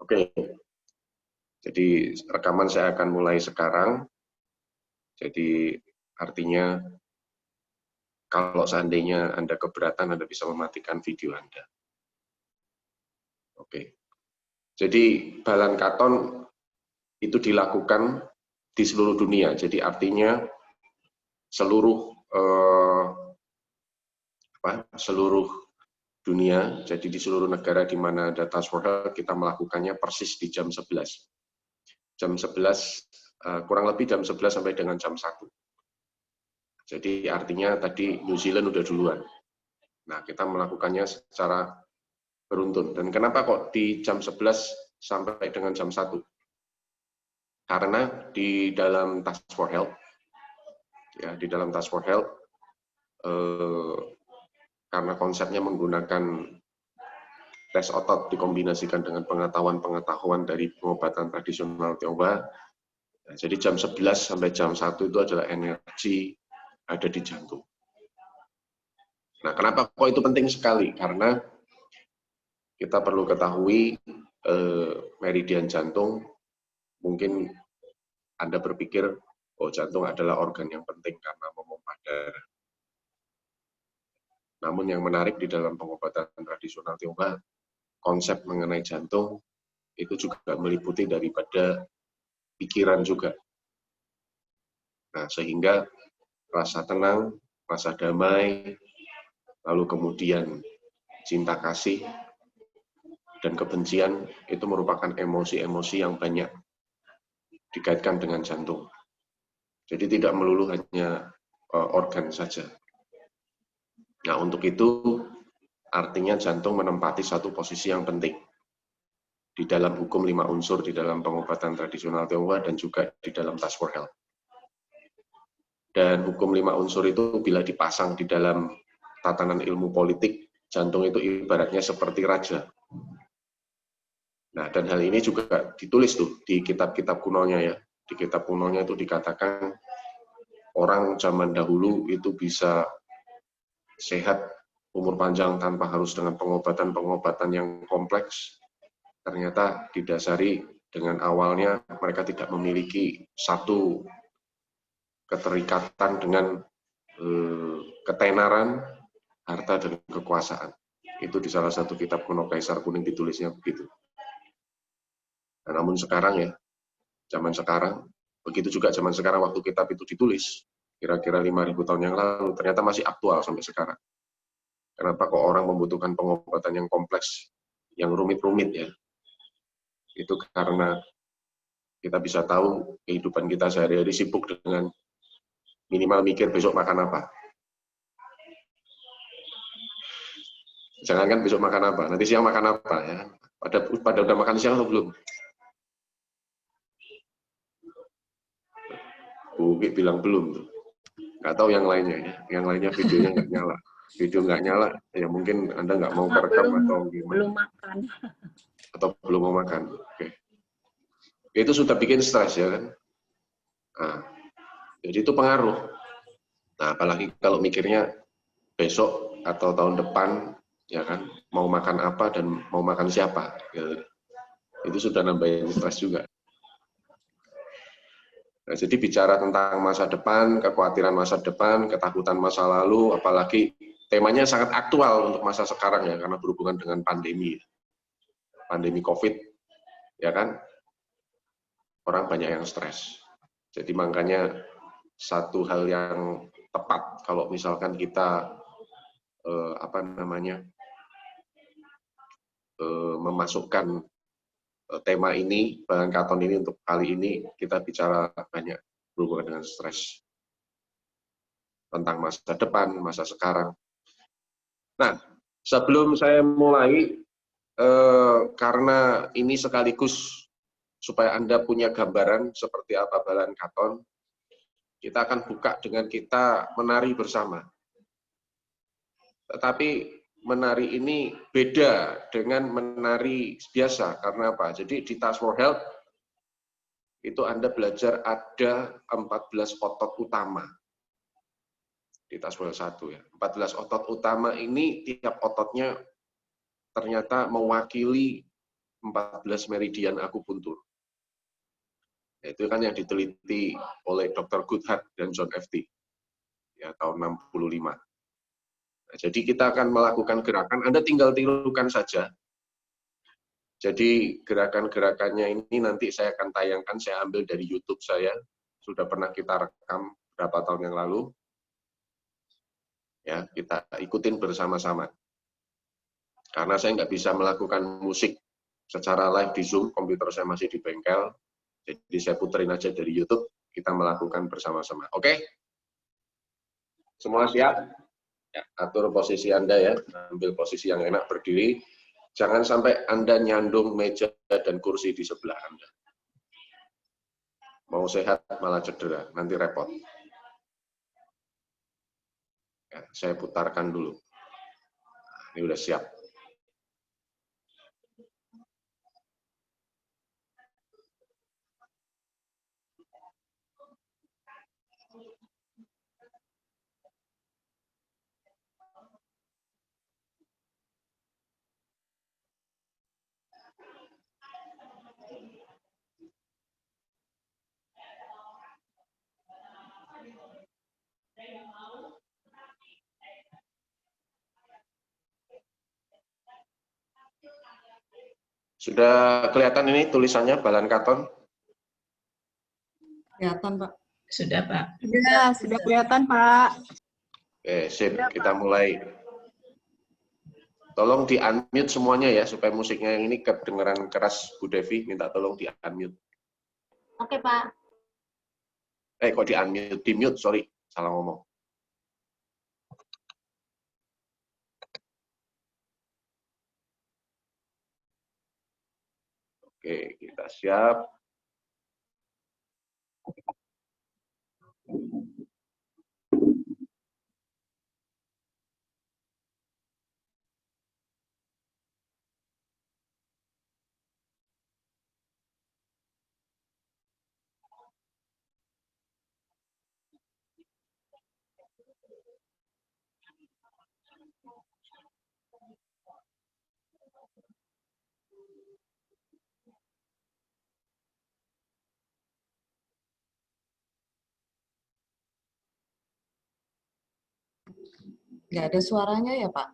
Oke, jadi rekaman saya akan mulai sekarang. Jadi artinya kalau seandainya Anda keberatan, Anda bisa mematikan video Anda. Oke, jadi Balan Katon itu dilakukan di seluruh dunia. Jadi artinya seluruh seluruh dunia, jadi di seluruh negara di mana ada Task Force Health, kita melakukannya persis di jam 11. Jam 11, kurang lebih jam 11 sampai dengan jam 1. Jadi artinya tadi New Zealand udah duluan. Nah, kita melakukannya secara beruntun. Dan kenapa kok di jam 11 sampai dengan jam 1? Karena di dalam Task Force Health, ya, di dalam Task Force Health, karena konsepnya menggunakan tes otot dikombinasikan dengan pengetahuan dari pengobatan tradisional Tionghoa. Nah, jadi jam 11 sampai jam 1 itu adalah energi ada di jantung. Nah, kenapa kok itu penting sekali? Karena kita perlu ketahui meridian jantung, mungkin Anda berpikir, oh jantung adalah organ yang penting karena memompa darah. Namun yang menarik di dalam pengobatan tradisional Tionghoa, konsep mengenai jantung itu juga meliputi daripada pikiran juga. Nah, sehingga rasa tenang, rasa damai, lalu kemudian cinta kasih, dan kebencian itu merupakan emosi-emosi yang banyak dikaitkan dengan jantung. Jadi tidak melulu hanya organ saja. Nah, untuk itu artinya jantung menempati satu posisi yang penting di dalam hukum 5 unsur di dalam pengobatan tradisional Tionghoa dan juga di dalam Task Force Health. Dan hukum 5 unsur itu bila dipasang di dalam tatanan ilmu politik, jantung itu ibaratnya seperti raja. Nah, dan hal ini juga ditulis tuh di kitab-kitab kunonya ya. Di kitab kunonya itu dikatakan orang zaman dahulu itu bisa sehat, umur panjang tanpa harus dengan pengobatan-pengobatan yang kompleks. Ternyata didasari dengan awalnya mereka tidak memiliki satu keterikatan dengan ketenaran, harta, dan kekuasaan. Itu di salah satu kitab kuno Kaisar Kuning ditulisnya begitu. Nah, namun sekarang ya, zaman sekarang, begitu juga zaman sekarang waktu kitab itu ditulis, kira-kira 5.000 tahun yang lalu, ternyata masih aktual sampai sekarang. Kenapa kok orang membutuhkan pengobatan yang kompleks, yang rumit-rumit ya? Itu karena kita bisa tahu kehidupan kita sehari-hari sibuk dengan minimal mikir besok makan apa. Jangankan besok makan apa, nanti siang makan apa ya. Pada udah makan siang atau belum? Buki bilang belum tuh. Nggak tahu yang lainnya ya. Yang lainnya videonya nggak nyala. Video nggak nyala, ya mungkin Anda nggak mau kerekam atau gimana. Belum makan. Atau belum mau makan. Oke. Itu sudah bikin stres ya kan. Nah, jadi itu pengaruh. Nah, apalagi kalau mikirnya besok atau tahun depan, ya kan, mau makan apa dan mau makan siapa. Ya, itu sudah nambahin stres juga. Nah, jadi bicara tentang masa depan, kekhawatiran masa depan, ketakutan masa lalu, apalagi temanya sangat aktual untuk masa sekarang ya, karena berhubungan dengan pandemi COVID, ya kan, orang banyak yang stres. Jadi makanya satu hal yang tepat kalau misalkan kita memasukkan tema ini, Balan Katon ini untuk kali ini kita bicara banyak berhubungan dengan stres. Tentang masa depan, masa sekarang. Nah, sebelum saya mulai, karena ini sekaligus supaya Anda punya gambaran seperti apa Balan Katon, kita akan buka dengan kita menari bersama. Tetapi menari ini beda dengan menari biasa. Karena apa? Jadi di Task Force Health itu Anda belajar ada 14 otot utama. Di Task Force 1 ya. 14 otot utama ini tiap ototnya ternyata mewakili 14 meridian akupuntur. Itu kan yang diteliti oleh Dr. Goodhart dan John F.T. ya tahun 65. Nah, jadi kita akan melakukan gerakan, Anda tinggal tirukan saja. Jadi gerakan-gerakannya ini nanti saya akan tayangkan, saya ambil dari YouTube saya, sudah pernah kita rekam beberapa tahun yang lalu. Ya, kita ikutin bersama-sama. Karena saya nggak bisa melakukan musik secara live di Zoom, komputer saya masih di bengkel, jadi saya puterin aja dari YouTube, kita melakukan bersama-sama. Oke? Semua siap? Ya, atur posisi Anda ya, ambil posisi yang enak, berdiri. Jangan sampai Anda nyandung meja dan kursi di sebelah Anda. Mau sehat malah cedera, nanti repot. Ya, saya putarkan dulu. Nah, ini udah siap. Sudah kelihatan ini tulisannya Balan Katon? Kelihatan, Pak. Sudah, Pak. Sudah kelihatan, Pak. Oke, sip. Kita mulai. Tolong di-unmute semuanya ya, supaya musiknya yang ini kedengeran keras, Bu Devi. Minta tolong di-unmute. Oke, Pak. Kok di-unmute? Di-mute, sorry. Salah ngomong. Oke, kita siap. Nggak ada suaranya ya, Pak?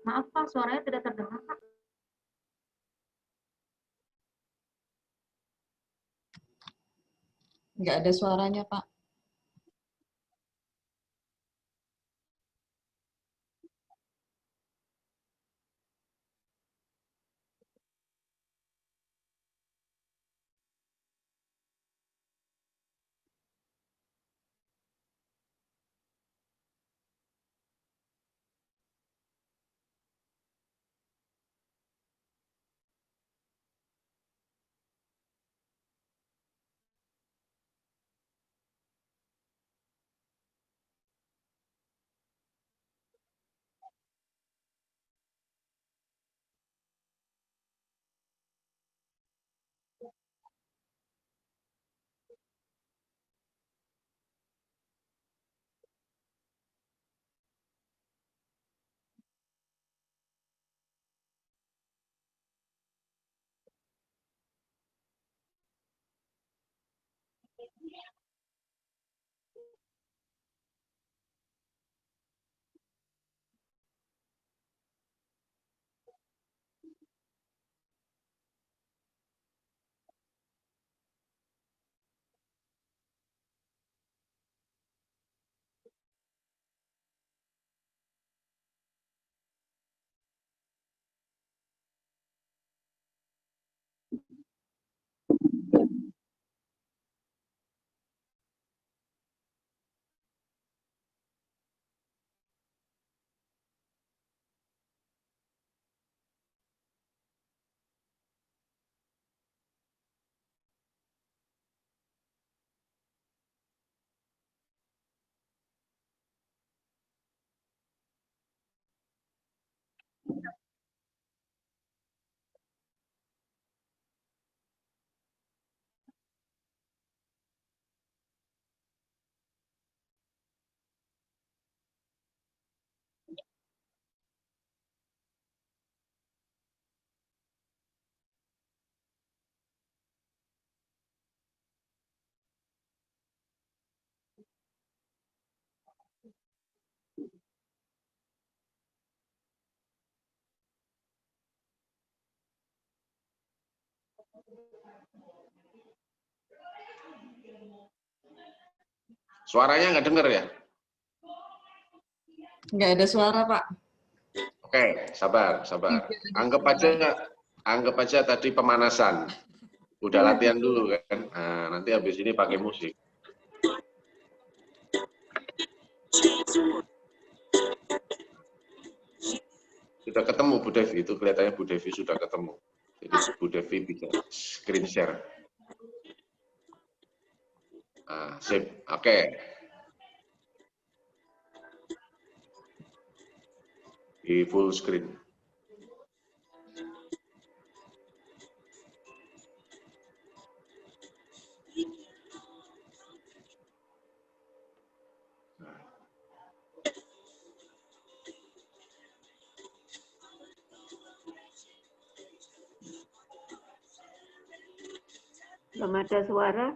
Maaf, Pak. Suaranya tidak terdengar, Pak. Nggak ada suaranya, Pak. Suaranya nggak dengar ya? Nggak ada suara, Pak. Oke, sabar. Anggap aja tadi pemanasan. Udah latihan dulu kan. Nah, nanti habis ini pakai musik. Sudah ketemu Bu Devi, itu kelihatannya Bu Devi sudah ketemu. Jadi Bu Devi bisa screen share. Nah, sip, oke. Di full screen. Belum ada suara.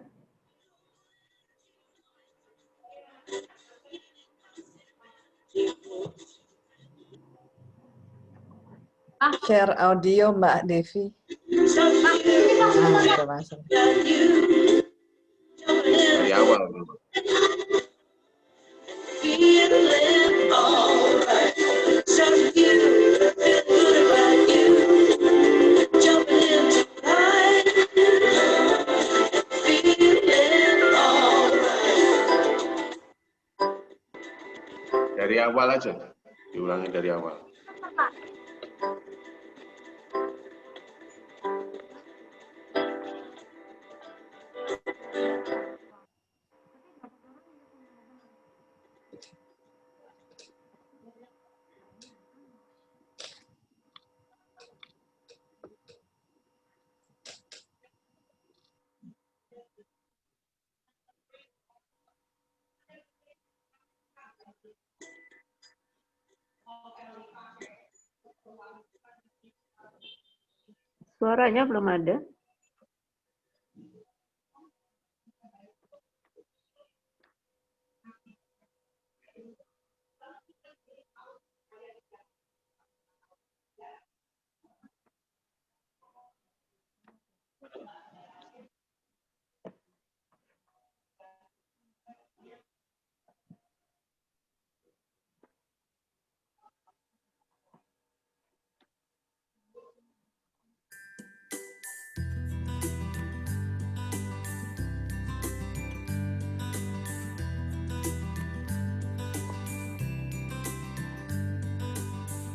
Share audio Mbak Devi. Nah, udah masuk. Dari awal. Dari awal aja, diulangi dari awal. Suaranya belum ada.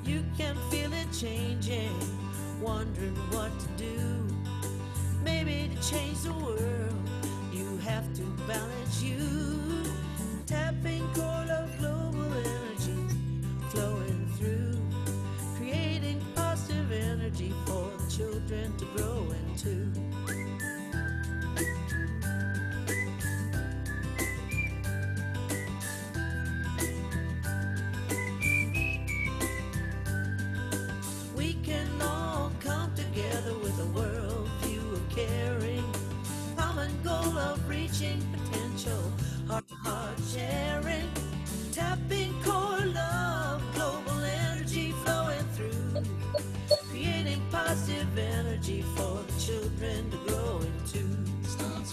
You can feel it changing, wondering what to do. Maybe to change the world, you have to balance you. Tapping core of global energy, flowing through, creating positive energy for the children to grow into. We can all come together with a world view of caring, common goal of reaching potential, heart to heart sharing, tapping core love, global energy flowing through, creating positive energy for the children to grow into. Starts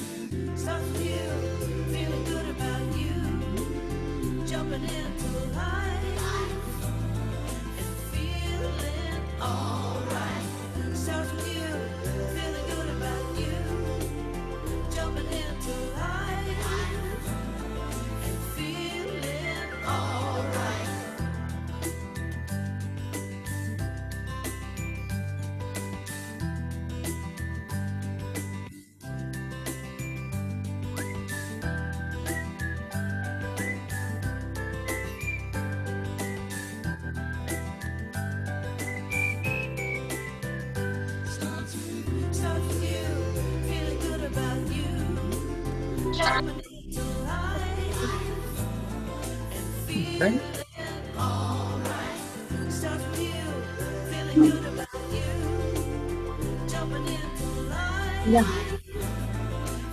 with you, feeling good about you, jumping into life and feeling alright. Starts with you, feeling good about you, jumping into life and feeling alright. Starts with you, feeling good about you, jumping into life and feeling alright. Starts with you, feeling good about you, jumping into life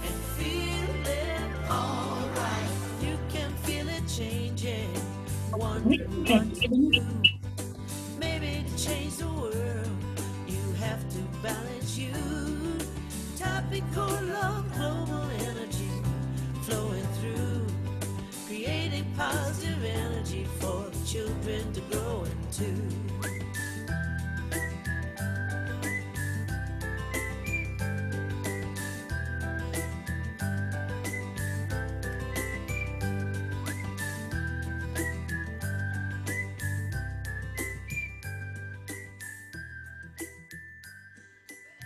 and feeling alright. You can feel it changing, wondering what to do. Maybe to change the world, you have to balance you. happy core of global energy flowing through, creating positive energy for the children to grow into.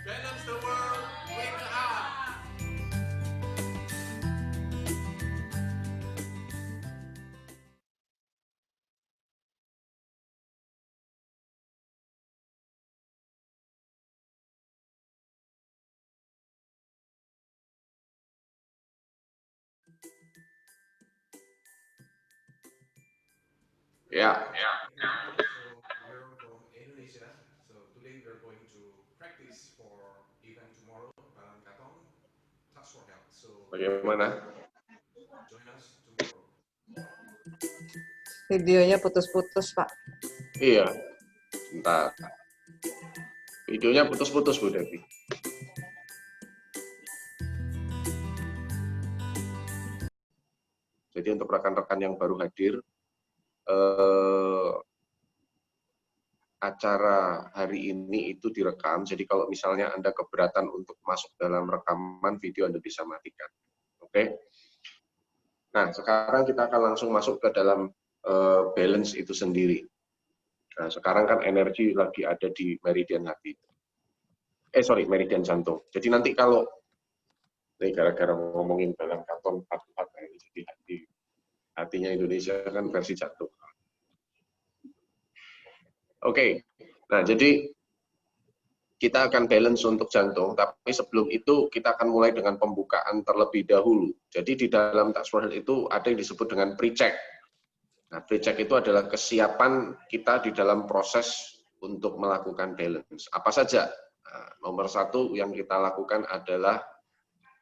Balance the world with art. Yeah. So we're from Indonesia. So today we are going to practice for event tomorrow, Balan Katong, Touch for Health. So Bagaimana? join us tomorrow. Videonya putus-putus, Pak. Iya. Bentar. Videonya putus-putus, Bu Devi. Jadi untuk rekan-rekan yang baru hadir, acara hari ini itu direkam. Jadi kalau misalnya Anda keberatan untuk masuk dalam rekaman video, Anda bisa matikan. Oke? Nah, sekarang kita akan langsung masuk ke dalam balance itu sendiri. Nah, sekarang kan energi lagi ada di meridian hati. Meridian jantung. Jadi nanti kalau ini gara-gara ngomongin dalam Katong 44 ini, jadi hatinya Indonesia kan versi jantung. Oke, nah jadi kita akan balance untuk jantung, tapi sebelum itu kita akan mulai dengan pembukaan terlebih dahulu. Jadi di dalam Touch for Health itu ada yang disebut dengan pre-check. Nah, pre-check itu adalah kesiapan kita di dalam proses untuk melakukan balance. Apa saja? Nah, nomor 1 yang kita lakukan adalah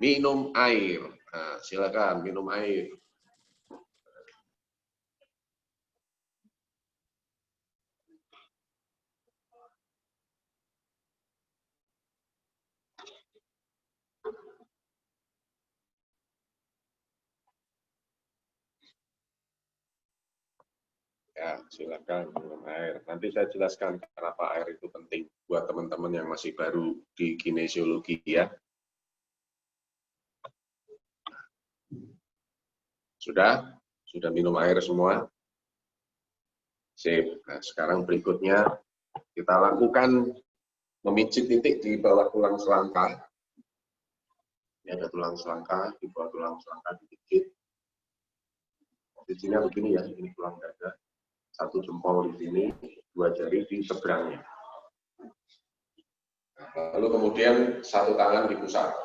minum air. Nah, silakan minum air. Ya, silakan minum air. Nanti saya jelaskan kenapa air itu penting buat teman-teman yang masih baru di kinesiologi ya. Sudah? Sudah minum air semua? Sip. Nah, sekarang berikutnya kita lakukan memijit titik di bawah tulang selangkah. Ini ada tulang selangkah, di bawah tulang selangkah dipijit. Posisinya begini ya, ini tulang dada. 1 jempol di sini, 2 jari di seberangnya. Lalu kemudian 1 tangan dipusat.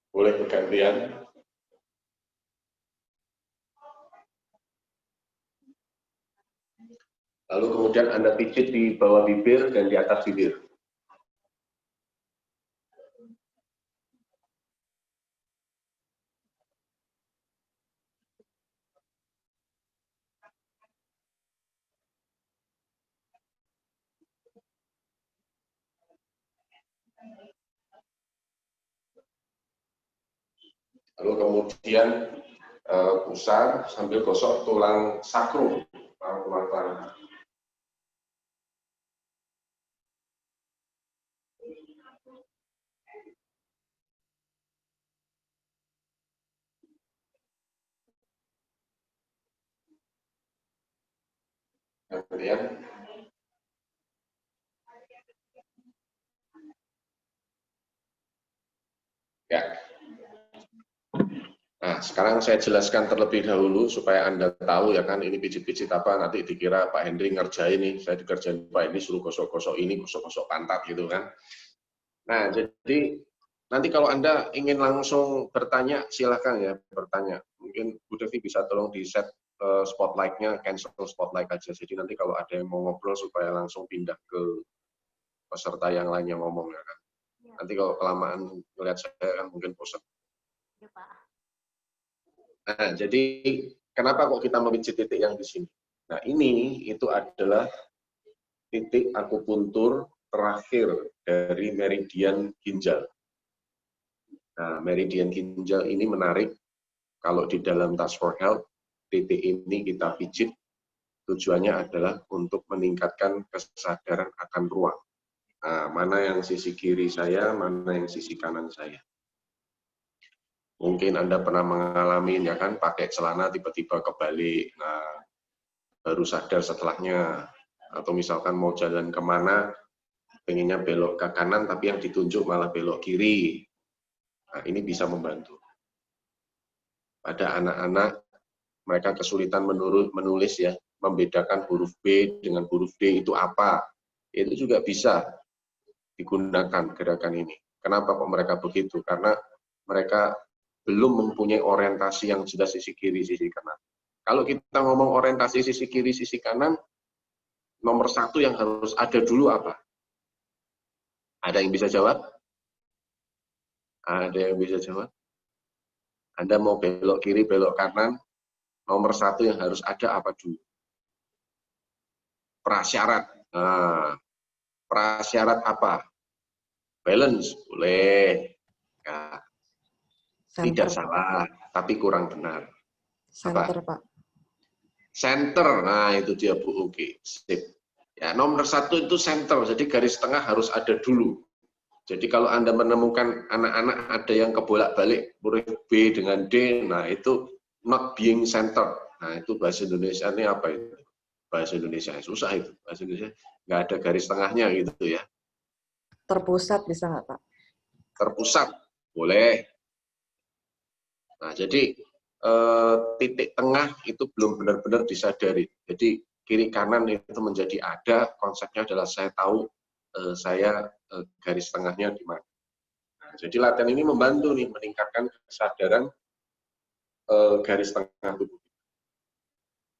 Boleh bergantian. Lalu kemudian Anda pijit di bawah bibir dan di atas bibir. Lalu kemudian pusar sambil gosok tulang sakrum, tulang kelana. Kemudian ya. Nah, sekarang saya jelaskan terlebih dahulu supaya Anda tahu ya kan ini pijit-pijit apa, nanti dikira Pak Hendri ngerjain nih, saya dikerjain Pak ini suruh gosok-gosok ini, gosok-gosok pantat gitu kan. Nah, jadi nanti kalau Anda ingin langsung bertanya, silakan ya bertanya. Mungkin Bu Devi bisa tolong di set spotlight-nya, cancel spotlight aja. Jadi nanti kalau ada yang mau ngobrol supaya langsung pindah ke peserta yang lain yang ngomong ya kan. Ya. Nanti kalau kelamaan melihat saya kan mungkin bosan. Ya, Pak. Nah, jadi kenapa kok kita memijit titik yang di sini? Nah, ini itu adalah titik akupuntur terakhir dari meridian ginjal. Nah, meridian ginjal ini menarik. Kalau di dalam Touch for Health, titik ini kita pijit, tujuannya adalah untuk meningkatkan kesadaran akan ruang. Nah, mana yang sisi kiri saya, mana yang sisi kanan saya. Mungkin Anda pernah mengalami, ya kan, pakai celana tiba-tiba kebalik, nah, baru sadar setelahnya. Atau misalkan mau jalan kemana, pengennya belok ke kanan, tapi yang ditunjuk malah belok kiri. Nah, ini bisa membantu. Pada anak-anak, mereka kesulitan menulis, ya, membedakan huruf B dengan huruf D itu apa. Itu juga bisa digunakan gerakan ini. Kenapa kok mereka begitu? Karena mereka belum mempunyai orientasi yang jelas sisi kiri, sisi kanan. Kalau kita ngomong orientasi sisi kiri, sisi kanan, nomor satu yang harus ada dulu apa? Ada yang bisa jawab? Ada yang bisa jawab? Anda mau belok kiri, belok kanan, nomor satu yang harus ada apa dulu? Prasyarat. Nah, prasyarat apa? Balance, boleh. Ya. Tidak salah, tapi kurang benar. Center, Pak. Center, nah itu dia Bu. Oke, sip. Ya, nomor satu itu center, jadi garis tengah harus ada dulu. Jadi kalau Anda menemukan anak-anak ada yang kebolak-balik huruf B dengan D, nah itu not being center. Nah itu bahasa Indonesia ini apa itu? Bahasa Indonesia susah itu. Bahasa Indonesia nggak ada garis tengahnya gitu ya. Terpusat bisa nggak, Pak? Terpusat, boleh. Nah, jadi titik tengah itu belum benar-benar disadari. Jadi kiri kanan itu menjadi ada, konsepnya adalah saya tahu saya garis tengahnya di mana. Nah, jadi latihan ini membantu nih meningkatkan kesadaran garis tengah tubuh.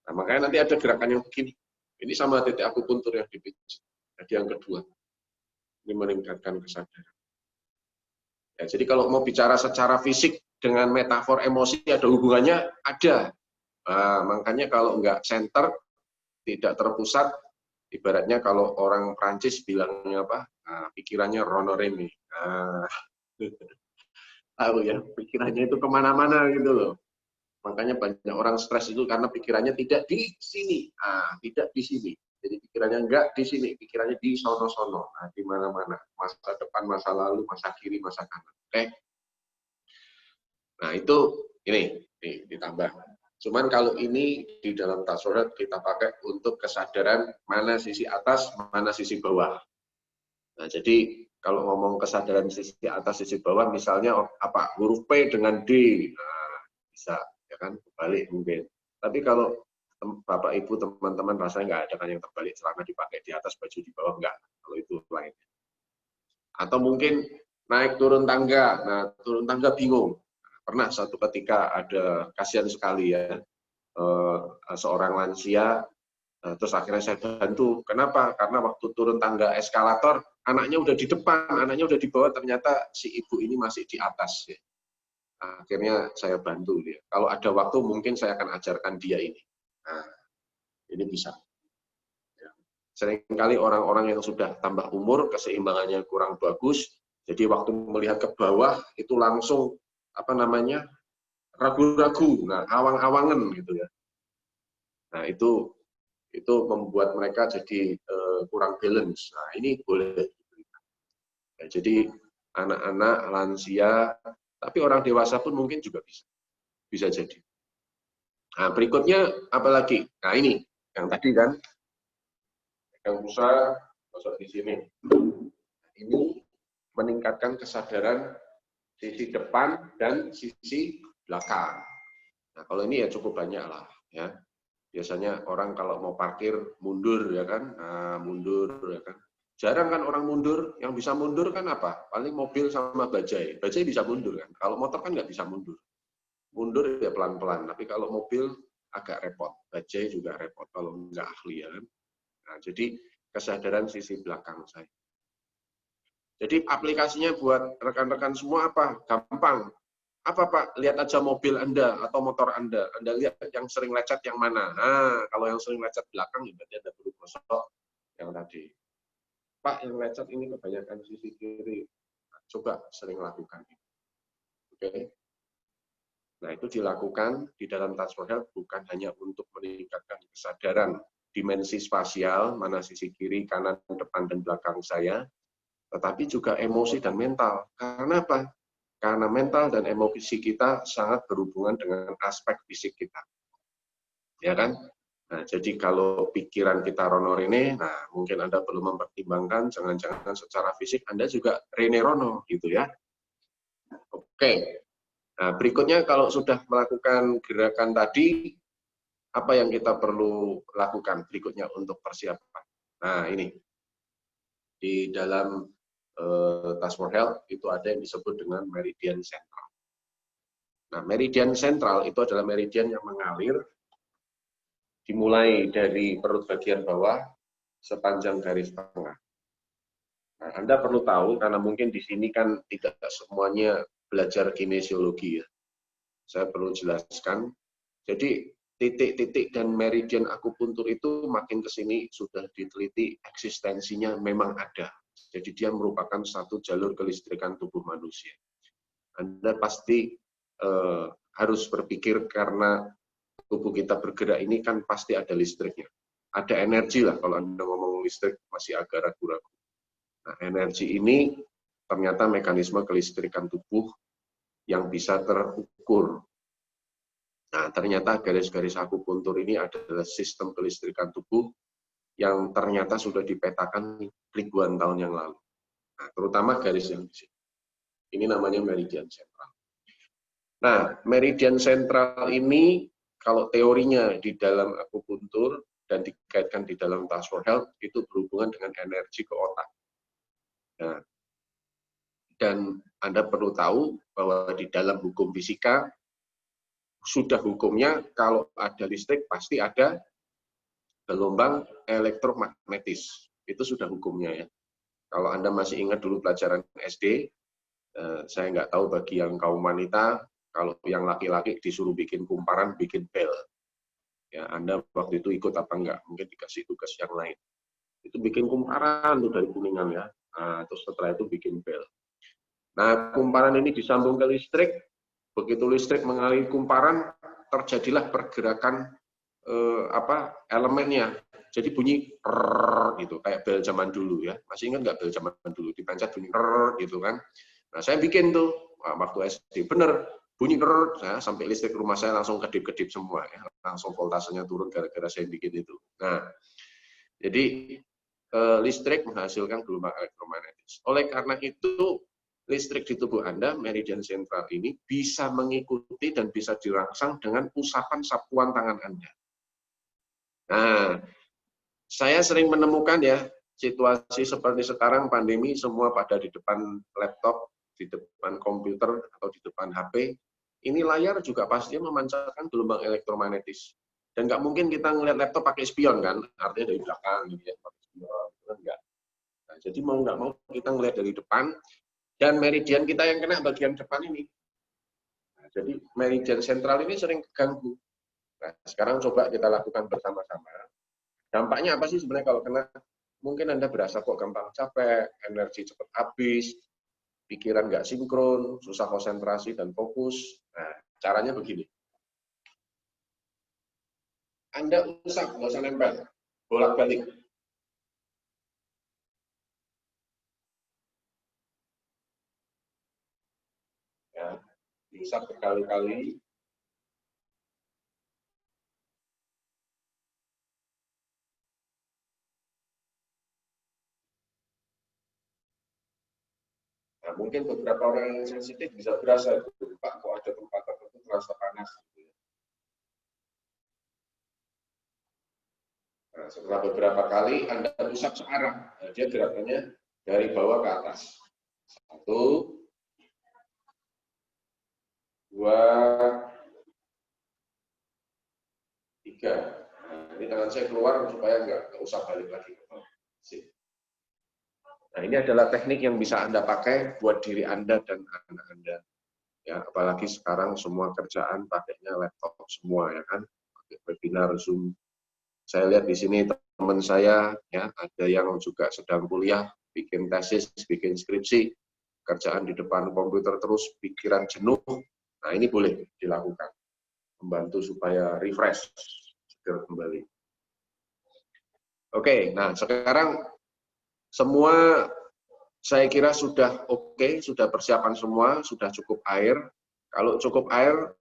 Nah, makanya nanti ada gerakan yang begini. Ini sama titik akupuntur yang dipijit. Jadi yang kedua, ini meningkatkan kesadaran. Ya, jadi kalau mau bicara secara fisik dengan metafor emosi ada hubungannya? Ada. Nah, makanya kalau nggak center, tidak terpusat, ibaratnya kalau orang Prancis bilangnya apa? Nah, pikirannya ronoremi. Nah, tahu ya, pikirannya itu kemana-mana gitu loh. Makanya banyak orang stres itu karena pikirannya tidak di sini. Nah, tidak di sini. Jadi pikirannya enggak di sini, pikirannya di sono-sono. Nah, di mana-mana. Masa depan, masa lalu, masa kiri, masa kanan. Oke? Nah, itu ini ditambah. Cuman kalau ini di dalam tasawuf kita pakai untuk kesadaran mana sisi atas, mana sisi bawah. Nah, jadi kalau ngomong kesadaran sisi atas, sisi bawah, misalnya apa? Huruf P dengan D. Nah, bisa, ya kan? Balik mungkin. Tapi kalau Bapak, Ibu, teman-teman rasanya nggak ada kan yang terbalik, celana dipakai di atas, baju di bawah, nggak. Kalau itu lainnya. Atau mungkin naik turun tangga. Nah, turun tangga bingung. Pernah satu ketika ada, kasihan sekali ya, seorang lansia, terus akhirnya saya bantu. Kenapa? Karena waktu turun tangga eskalator, anaknya udah di depan, anaknya udah di bawah, ternyata si ibu ini masih di atas. Ya. Akhirnya saya bantu dia. Kalau ada waktu mungkin saya akan ajarkan dia ini. Nah, ini bisa. Ya. Seringkali orang-orang yang sudah tambah umur, keseimbangannya kurang bagus, jadi waktu melihat ke bawah, itu langsung, apa namanya, ragu-ragu, nah, awang-awangan gitu ya. Nah, itu membuat mereka jadi kurang balance. Nah, ini boleh diberikan. Ya, jadi anak-anak, lansia, tapi orang dewasa pun mungkin juga bisa jadi. Nah, berikutnya apa lagi? Nah, ini yang tadi kan, yang pusat masuk di sini. Ini meningkatkan kesadaran sisi depan dan sisi belakang. Nah, kalau ini ya cukup banyak lah, ya. Biasanya orang kalau mau parkir mundur, ya kan? Nah, mundur, ya kan? Jarang kan orang mundur. Yang bisa mundur kan apa? Paling mobil sama bajai. Bajai bisa mundur kan? Kalau motor kan nggak bisa mundur. Mundur ya pelan-pelan. Tapi kalau mobil agak repot. Bajai juga repot kalau nggak ahli, ya kan? Nah, jadi kesadaran sisi belakang saya. Jadi aplikasinya buat rekan-rekan semua apa? Gampang. Apa Pak? Lihat aja mobil Anda atau motor Anda. Anda lihat yang sering lecet yang mana. Nah, kalau yang sering lecet belakang, ya berarti Anda perlu gosok yang tadi. Pak, yang lecet ini kebanyakan sisi kiri. Coba sering lakukan. Oke. Nah, itu dilakukan di dalam Touch for Health bukan hanya untuk meningkatkan kesadaran dimensi spasial, mana sisi kiri, kanan, depan, dan belakang saya, tetapi juga emosi dan mental. Karena apa? Karena mental dan emosi kita sangat berhubungan dengan aspek fisik kita. Ya kan? Nah, jadi kalau pikiran kita ronor ini, nah mungkin Anda perlu mempertimbangkan, jangan-jangan secara fisik Anda juga Rene Rono, gitu ya. Oke. Nah, berikutnya kalau sudah melakukan gerakan tadi, apa yang kita perlu lakukan berikutnya untuk persiapan? Nah, ini. Di dalam Touch for Health itu ada yang disebut dengan meridian sentral. Nah, meridian sentral itu adalah meridian yang mengalir dimulai dari perut bagian bawah sepanjang garis tengah. Nah, Anda perlu tahu karena mungkin di sini kan tidak semuanya belajar kinesiologi ya. Saya perlu jelaskan. Jadi titik-titik dan meridian akupuntur itu makin ke sini sudah diteliti eksistensinya memang ada. Jadi dia merupakan satu jalur kelistrikan tubuh manusia. Anda pasti harus berpikir karena tubuh kita bergerak ini kan pasti ada listriknya. Ada energi lah, kalau Anda ngomong listrik masih agak ragu-ragu. Nah, energi ini ternyata mekanisme kelistrikan tubuh yang bisa terukur. Nah, ternyata garis-garis akupuntur ini adalah sistem kelistrikan tubuh yang ternyata sudah dipetakan ribuan tahun yang lalu. Nah, terutama garis yang di sini. Ini namanya meridian sentral. Nah, meridian sentral ini kalau teorinya di dalam akupuntur dan dikaitkan di dalam Touch for Health itu berhubungan dengan energi ke otak. Nah, dan Anda perlu tahu bahwa di dalam hukum fisika sudah hukumnya kalau ada listrik pasti ada gelombang elektromagnetis. Itu sudah hukumnya ya. Kalau Anda masih ingat dulu pelajaran SD, saya nggak tahu bagi yang kaum wanita, kalau yang laki-laki disuruh bikin kumparan, bikin bel. Ya, Anda waktu itu ikut apa enggak? Mungkin dikasih tugas yang lain. Itu bikin kumparan tuh dari Kuningan ya. Nah, terus setelah itu bikin bel. Nah, kumparan ini disambung ke listrik. Begitu listrik mengaliri kumparan, terjadilah pergerakan elemennya. Jadi bunyi gitu, kayak bel zaman dulu ya. Masih ingat nggak bel zaman dulu? Dipencet bunyi gitu kan. Nah, saya bikin tuh waktu SD bener bunyi saya sampai listrik rumah saya langsung kedip-kedip semua ya. Langsung voltasenya turun gara-gara saya bikin itu. Nah, jadi listrik menghasilkan gelombang elektromagnetis. Oleh karena itu, listrik di tubuh Anda, meridian sentral ini bisa mengikuti dan bisa dirangsang dengan usapan sapuan tangan Anda. Nah, saya sering menemukan ya, situasi seperti sekarang pandemi, semua pada di depan laptop, di depan komputer, atau di depan HP, ini layar juga pastinya memancarkan gelombang elektromagnetis. Dan nggak mungkin kita ngelihat laptop pakai spion kan, artinya dari belakang gitu ya, pakai spion, enggak. Nah, jadi mau nggak mau kita ngelihat dari depan, dan meridian kita yang kena bagian depan ini. Nah, jadi meridian sentral ini sering keganggu. Nah, sekarang coba kita lakukan bersama-sama. Dampaknya apa sih sebenarnya kalau kena? Mungkin Anda berasa kok gampang capek, energi cepat habis, pikiran nggak sinkron, susah konsentrasi dan fokus. Nah, caranya begini. Anda usap, nggak usah nempel, bolak-balik. Ya, diusap berkali-kali. Nah, mungkin beberapa orang yang sensitif bisa berasa, Pak, kok ada tempat tertentu terasa panas. Nah, setelah beberapa kali Anda usap searah, nah, dia gerakannya dari bawah ke atas. 1, 2, 3. Nah, ini tangan saya keluar supaya nggak usap balik lagi ke bawah. Nah, ini adalah teknik yang bisa Anda pakai buat diri Anda dan anak Anda. Ya, apalagi sekarang semua kerjaan pakainya laptop semua ya kan, pakai webinar, Zoom. Saya lihat di sini teman saya ya, ada yang juga sedang kuliah, bikin tesis, bikin skripsi, kerjaan di depan komputer terus, pikiran jenuh. Nah, ini boleh dilakukan, membantu supaya refresh, segar kembali. Oke, nah sekarang semua saya kira sudah oke, sudah persiapan semua, sudah cukup air. Kalau cukup air,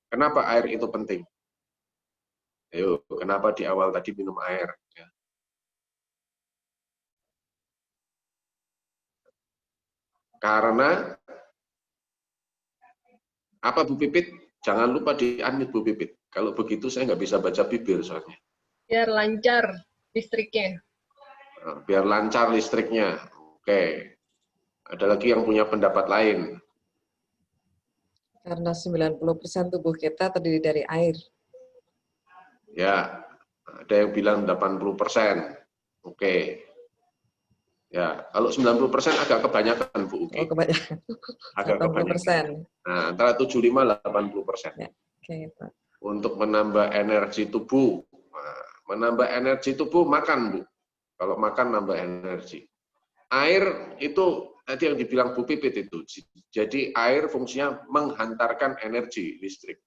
kenapa air itu penting? Ayo, kenapa di awal tadi minum air? Ya. Karena, apa Bu Pipit? Jangan lupa di-unmute Bu Pipit. Kalau begitu saya nggak bisa baca bibir soalnya. Biar lancar listriknya. Nah, biar lancar listriknya. Oke. Ada lagi yang punya pendapat lain? Karena 90% tubuh kita terdiri dari air. Ya, ada yang bilang 80%. Oke. Ya, kalau 90% agak kebanyakan, Bu Uki. Oh, kebanyakan. Agak 80%. kebanyakan. Nah, antara 75-80%. Ya, oke, Pak. Untuk menambah energi tubuh. Nah, menambah energi tubuh, makan, Bu. Kalau makan, nambah energi. Air itu tadi yang dibilang Bu Pipit itu. Jadi air fungsinya menghantarkan energi listrik.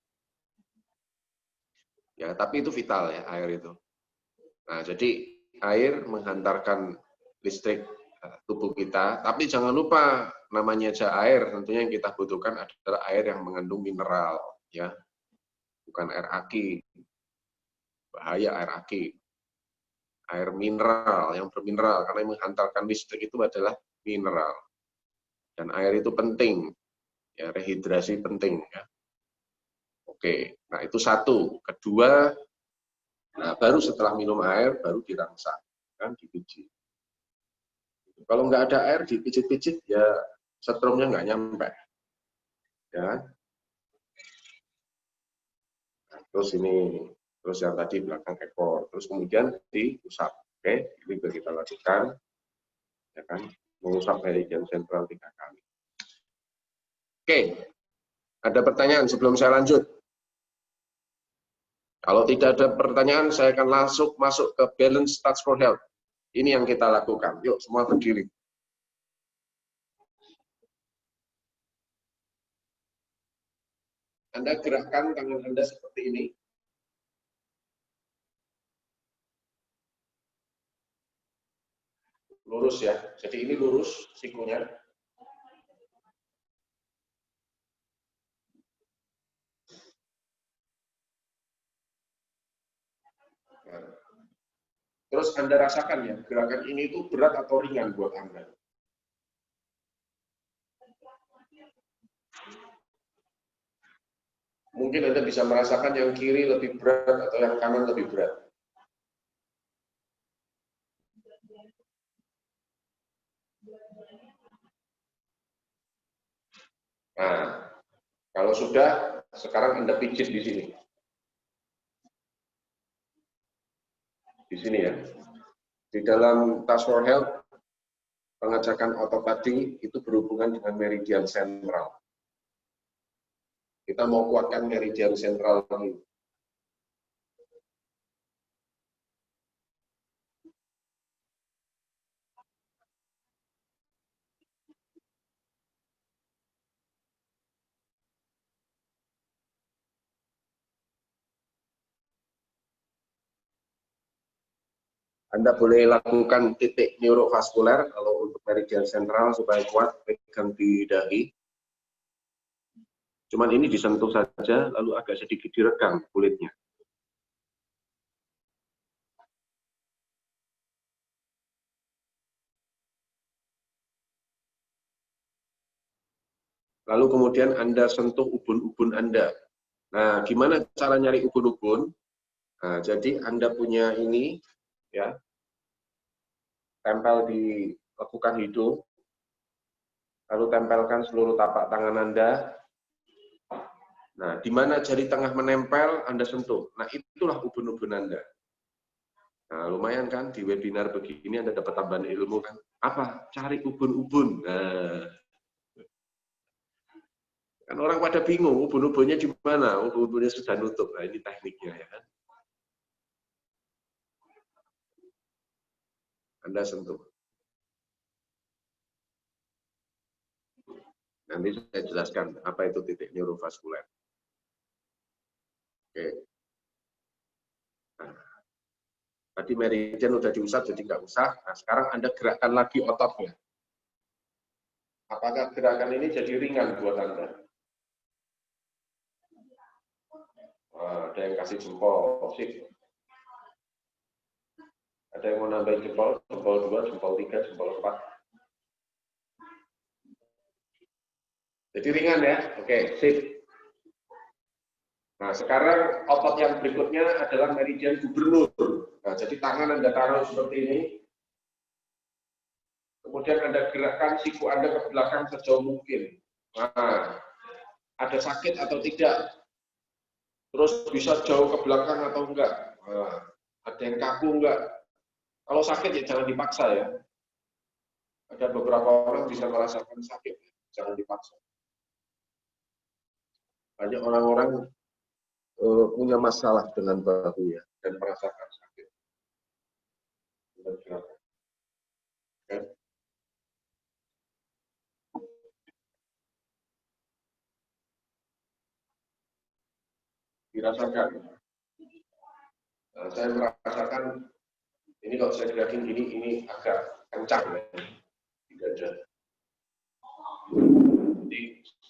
Ya, tapi itu vital ya air itu. Nah, jadi air menghantarkan listrik tubuh kita, tapi jangan lupa namanya aja air, tentunya yang kita butuhkan adalah air yang mengandung mineral, ya, bukan air aki. Bahaya air aki. Air mineral, yang bermineral, karena yang menghantarkan listrik itu adalah mineral. Dan air itu penting, ya, rehidrasi penting, ya. Oke, nah itu satu. Kedua, nah baru setelah minum air, baru dirangsang, kan, dipijit. Kalau nggak ada air, dipijit-pijit, ya setrumnya nggak nyampe. Ya. Nah, terus ini, terus yang tadi belakang ekor, terus kemudian diusap. Oke, ini juga kita lakukan. Ya kan, mengusap meridian sentral 3 kali. Oke, ada pertanyaan sebelum saya lanjut? Kalau tidak ada pertanyaan, saya akan langsung masuk ke Balance Touch for Health. Ini yang kita lakukan. Yuk, semua berdiri. Anda gerakkan tangan Anda seperti ini. Lurus ya. Jadi ini lurus sikunya. Nah. Terus Anda rasakan ya, gerakan ini itu berat atau ringan buat Anda. Mungkin Anda bisa merasakan yang kiri lebih berat atau yang kanan lebih berat. Nah, kalau sudah, sekarang Anda pijit di sini. Di sini ya. Di dalam Touch for Health, pengecakan otot tadi itu berhubungan dengan meridian sentral. Kita mau kuatkan meridian sentral ini. Anda boleh lakukan titik neurovaskuler kalau untuk meridian sentral supaya kuat, pegang di dahi. Cuman ini disentuh saja, lalu agak sedikit direkam kulitnya. Lalu kemudian Anda sentuh ubun-ubun Anda. Nah, gimana cara nyari ubun-ubun? Nah, jadi Anda punya ini, ya, tempel di lekukan hidung, lalu tempelkan seluruh tapak tangan Anda. Nah, di mana jari tengah menempel, Anda sentuh. Nah, itulah ubun-ubun Anda. Nah, lumayan kan, di webinar begini Anda dapat tambahan ilmu kan. Apa? Cari ubun-ubun. Nah, Kan orang pada bingung, ubun-ubunnya di mana? Ubun-ubunnya sudah nutup. Nah, ini tekniknya ya kan. Anda sentuh. Nanti saya jelaskan apa itu titik neurovaskuler. Oke. Nah, tadi meridian udah diusap, jadi nggak usah. Nah, sekarang Anda gerakkan lagi ototnya. Apakah gerakan ini jadi ringan buat Anda? Nah, ada yang kasih jempol, sip. Ada yang mau nambahin jempol, jempol 2, jempol 3, jempol 4. Jadi ringan ya, oke, sip. Nah, sekarang otot yang berikutnya adalah meridian gubernur. Nah, jadi tangan Anda taruh seperti ini. Kemudian Anda gerakkan siku Anda ke belakang sejauh mungkin. Nah, ada sakit atau tidak? Terus bisa jauh ke belakang atau enggak? Nah, ada yang kaku enggak? Kalau sakit ya jangan dipaksa ya. Ada beberapa orang bisa merasakan sakit, jangan dipaksa. Banyak orang-orang punya masalah dengan bahu ya dan merasakan sakit. Okay. Dirasakan. Nah, saya merasakan ini kalau saya gerakin gini, ini agak kencang ya, di dada. Jadi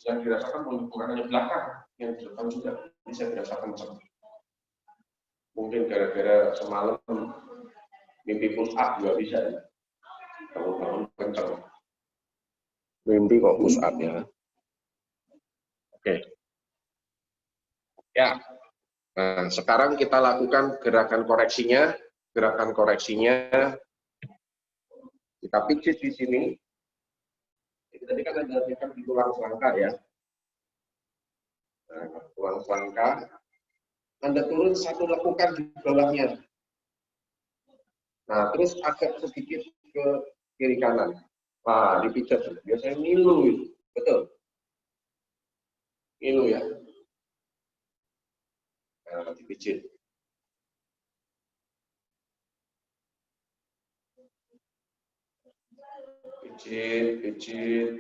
yang dirasakan bukan hanya belakang, yang di depan juga. Ini saya dirasakan kencang. Mungkin gara-gara semalam mimpi push up juga bisa ya. Bangun-bangun kencang. Mimpi kok push up ya. Oke. Ya. Nah, sekarang kita lakukan gerakan koreksinya. Gerakan koreksinya kita pijit di sini. Jadi tadi kan Anda lakukan di tulang selangka ya. Nah, tulang selangka. Anda turun satu lekukan di bawahnya. Nah, terus agak sedikit ke kiri kanan. Nah, dipijat. Biasanya ngilu itu. Betul. Ngilu ya. Nah, dipijit. Pijit.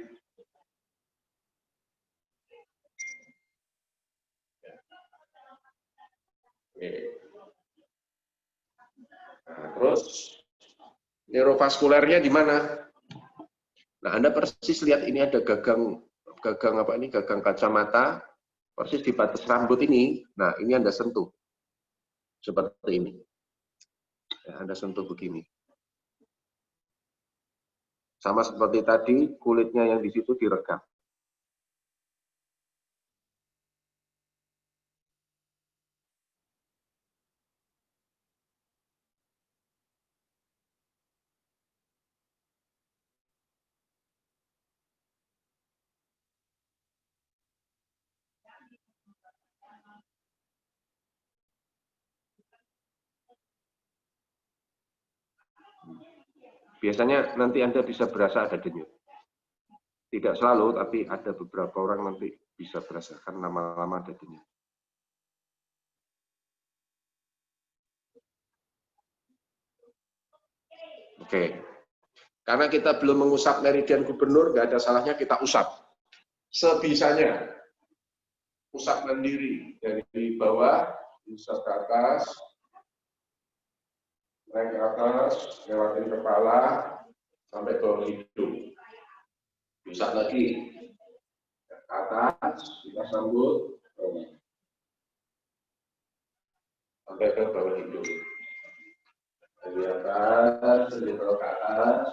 Oke. Nah, terus neurovaskulernya di mana? Nah, Anda persis lihat ini ada gagang apa ini? Gagang kacamata, persis di batas rambut ini. Nah, ini Anda sentuh seperti ini. Ya, Anda sentuh begini. Sama seperti tadi, kulitnya yang di situ diregam. Biasanya nanti Anda bisa berasa ada denyut. Tidak selalu, tapi ada beberapa orang nanti bisa merasakan lama-lama ada denyut. Oke. Karena kita belum mengusap meridian gubernur, nggak ada salahnya kita usap. Sebisanya. Usap mandiri. Dari bawah, usap ke atas, naik ke atas, lewatin kepala, sampai bawah hidung. Usap lagi. Ke atas, kita sambut, sampai ke bawah hidung. Dari atas, dari bawah ke atas,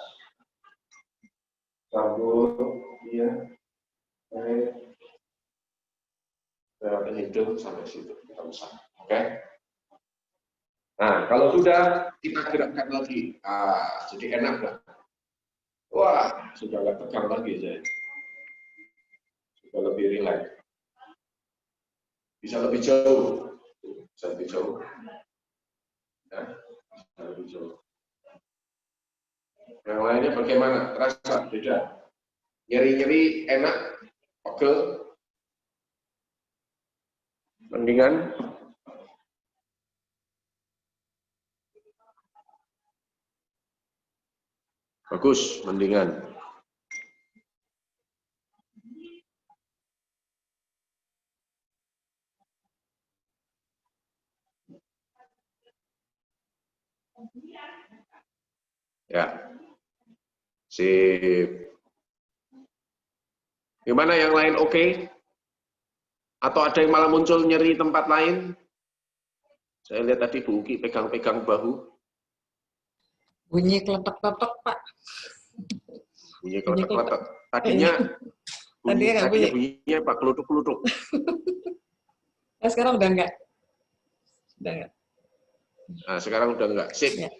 sambut, ya, lewat hidung sampai situ kita usap, oke? Nah, kalau sudah kita gerakkan lagi, jadi enak kan? Wah, sudah nggak tegang lagi saya, sudah lebih rileks, bisa lebih jauh, ya, bisa lebih jauh. Yang lainnya bagaimana? Terasa beda? Nyeri-nyeri enak, pegel, Mendingan? Bagus, mendingan. Ya. Sip. Gimana yang lain oke? Atau ada yang malah muncul nyeri tempat lain? Saya lihat tadi Bu Uki pegang-pegang bahu. Bunyi keletek-keletek, Pak. Bunyi keletek-keletek. Tadinya bunyinya Pak, kelutuk-kelutuk. Nah, sekarang udah enggak. Udah enggak. Nah, sekarang udah enggak. Sip. Ya.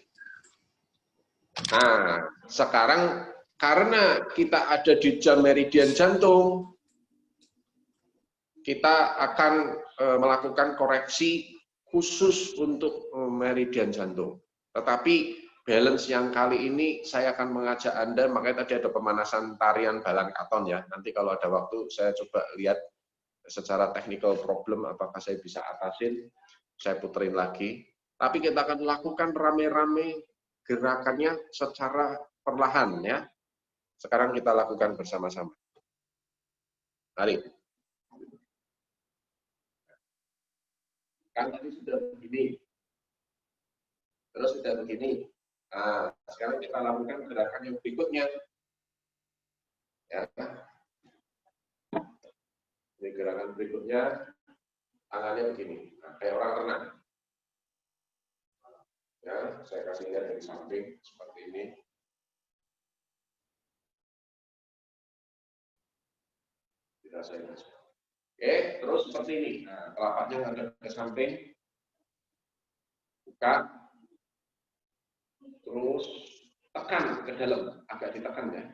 Nah, sekarang karena kita ada di jam meridian jantung, kita akan melakukan koreksi khusus untuk meridian jantung. Tetapi balance yang kali ini saya akan mengajak Anda, makanya tadi ada pemanasan tarian Balan Katon ya. Nanti kalau ada waktu saya coba lihat secara technical problem apakah saya bisa atasin, saya puterin lagi. Tapi kita akan lakukan rame-rame gerakannya secara perlahan ya. Sekarang kita lakukan bersama-sama. Mari. Kan tadi sudah begini. Terus sudah begini. Nah, sekarang kita lakukan gerakan yang berikutnya. Ya. Ini gerakan berikutnya, tangannya begini. Nah, kayak orang renang. Ya, saya kasih lihat dari samping seperti ini. Dirasain aja. Oke, terus seperti ini. Nah, telapaknya ada ke samping. Buka. Terus tekan ke dalam, agak ditekan ya.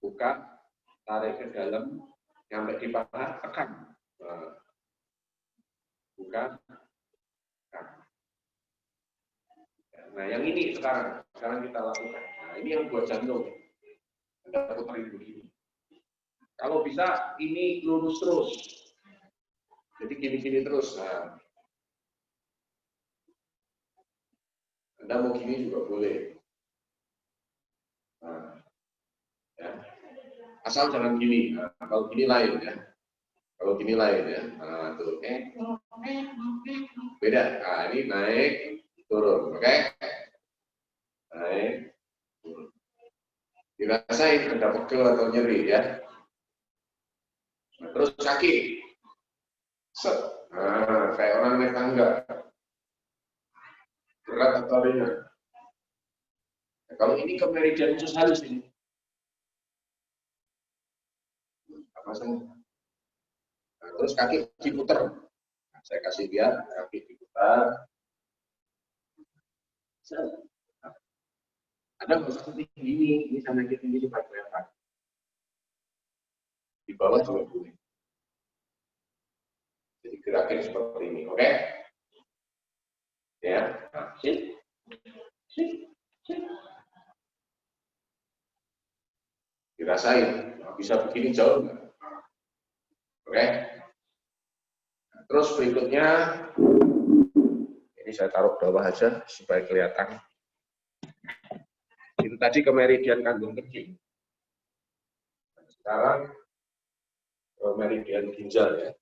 Buka, tarik ke dalam, sampai di paha, tekan. Buka, tekan. Nah, yang ini sekarang kita lakukan. Nah, ini yang buat jantung. Anda puterin begini. Kalau bisa, ini lurus terus. Jadi gini-gini terus. Nah, Anda mau gini juga boleh. Nah, ya. Asal jangan gini. Nah, kalau gini lain ya. Kalau gini lain ya. Nah, tuh. Beda. Nah, ini naik, turun. Oke? Naik, turun. Dirasain ada pegel atau nyeri ya. Nah, terus kaki. Set. Nah, kayak orang naik tangga. Berat atau ringan. Nah, kalau ini ke meridian usus halus ini. Apa saja? Nah, terus kaki diputar. Nah, saya kasih lihat kaki diputar. Nah, ada nggak usah seperti ini sama kaki ini supaya kelihatan. Di bawah juga boleh. Jadi gerakin seperti ini, oke? Ya, nah, sip. Dirasain, bisa begini jauh nggak? Oke? Nah, terus berikutnya, ini saya taruh bawah aja supaya kelihatan. Itu tadi ke meridian kandung kecil. Sekarang ke meridian ginjal ya.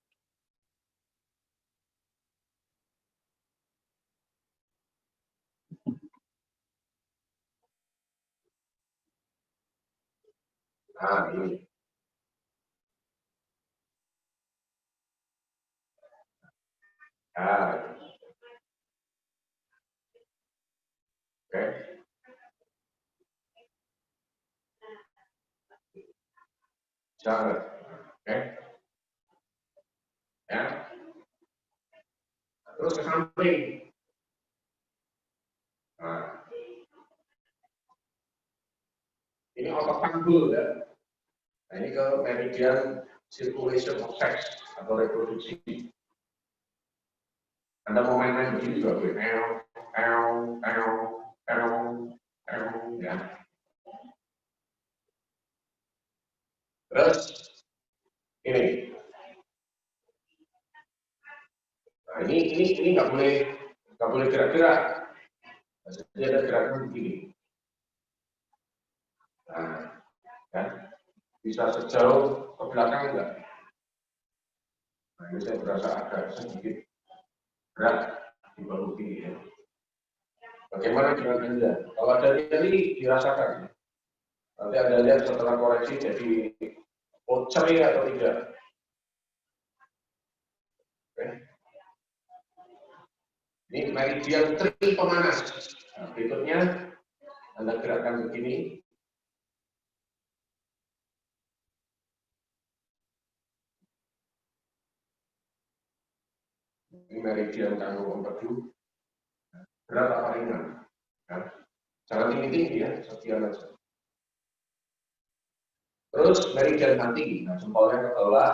Nah, ini. Nah, oke. Jangan. Oke. Ya. Terus ke samping. Nah. Ini otot panggul ya. Nah, ini ke meridian circulation of sex atau reproduksi. Anda mau main-main begini juga boleh. Ya. Terus ini. Nah, ini nggak boleh gerak-gerak. Nah, jadi ada gerakan begini. Nah, kan? Bisa sejauh ke belakang enggak? Nah, ini saya berasa agak sedikit berat di bahu kiri ya. Bagaimana dengan Anda? Kalau ada nyeri dirasakan. Nanti Anda lihat setelah koreksi jadi bocor atau tidak. Oke. Ini meridian tri pemanas. Nah, berikutnya Anda gerakkan begini. Ini meridian kanggo empedu. Berat apa ringan? Nah, jangan tinggi-tinggi ya, sekian aja. Terus meridian hati, nah jempolnya ke bawah.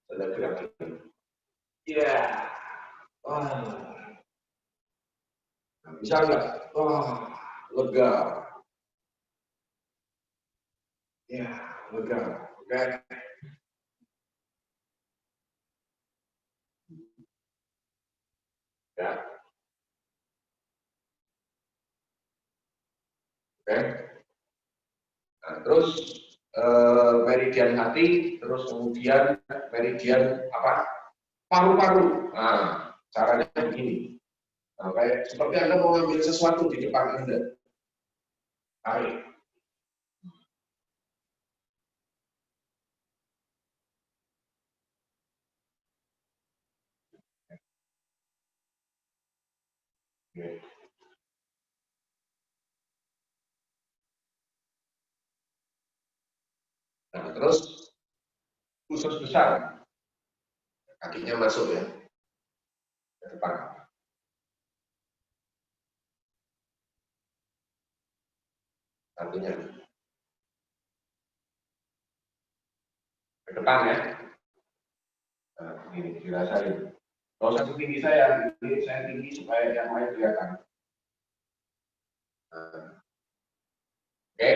Anda gerakkan. Ya, wah. Nah, bisa nggak? Wah, lega. Ya, lega. Oke. Ya. Oke. Nah, terus meridian hati, terus kemudian meridian apa? Paru-paru. Nah, caranya begini. Nah, kayak seperti Anda mau ambil sesuatu di depan Anda. Tarik. Oke. Nah, terus usus besar. Kakinya masuk ya. Ke depan. Kakinya ke depan ya. Nah, ini dirasain. Kalau usah tinggi saya, ini saya tinggi supaya yang lain kelihatan. Nah. Oke.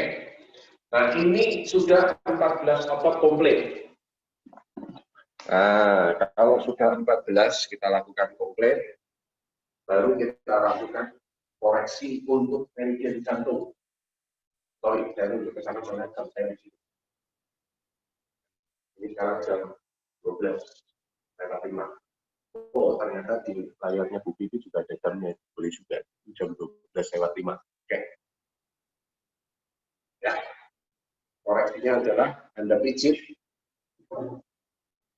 Nah, ini sudah 14 otot komplit. Nah, kalau sudah 14 kita lakukan komplit, baru kita lakukan koreksi untuk meridian jantung. Sorry, saya untuk ke sana saya di sini. Ini sekarang jam 12:05. Oh, ternyata di layarnya Bu itu juga ada jamnya, boleh juga jam 12:05. Oke. Ya. Koreksinya adalah Anda pijit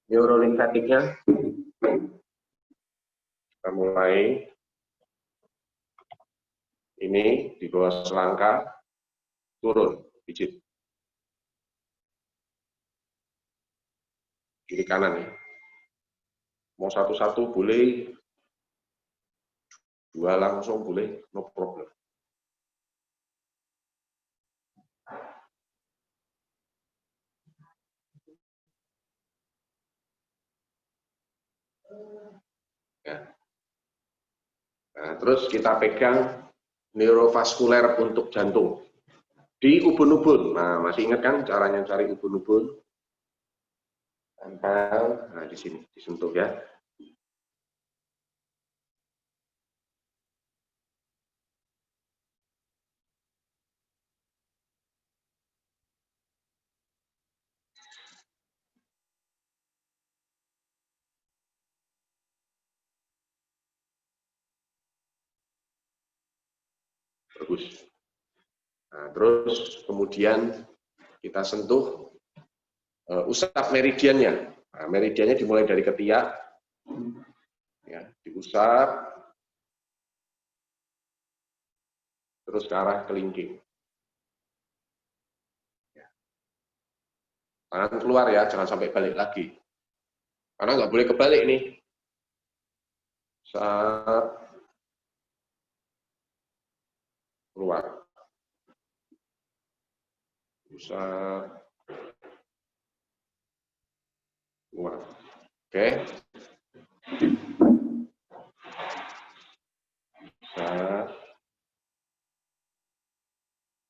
neurolimfatiknya. Kita mulai ini di bawah selangkah turun pijit kiri kanan ya. Mau satu-satu boleh, dua langsung boleh, no problem. Ya. Nah, terus kita pegang neurovaskuler untuk jantung di ubun-ubun. Nah, masih ingat kan caranya cari ubun-ubun? Tempel, nah di sini disentuh ya. Bagus. Nah, terus kemudian kita sentuh usap meridiannya. Nah, meridiannya dimulai dari ketiak, ya, diusap, terus ke arah kelingking. Ya. Tangan keluar ya, jangan sampai balik lagi. Karena nggak boleh kebalik nih. Saat keluar. Usap. Keluar. Oke. Usap.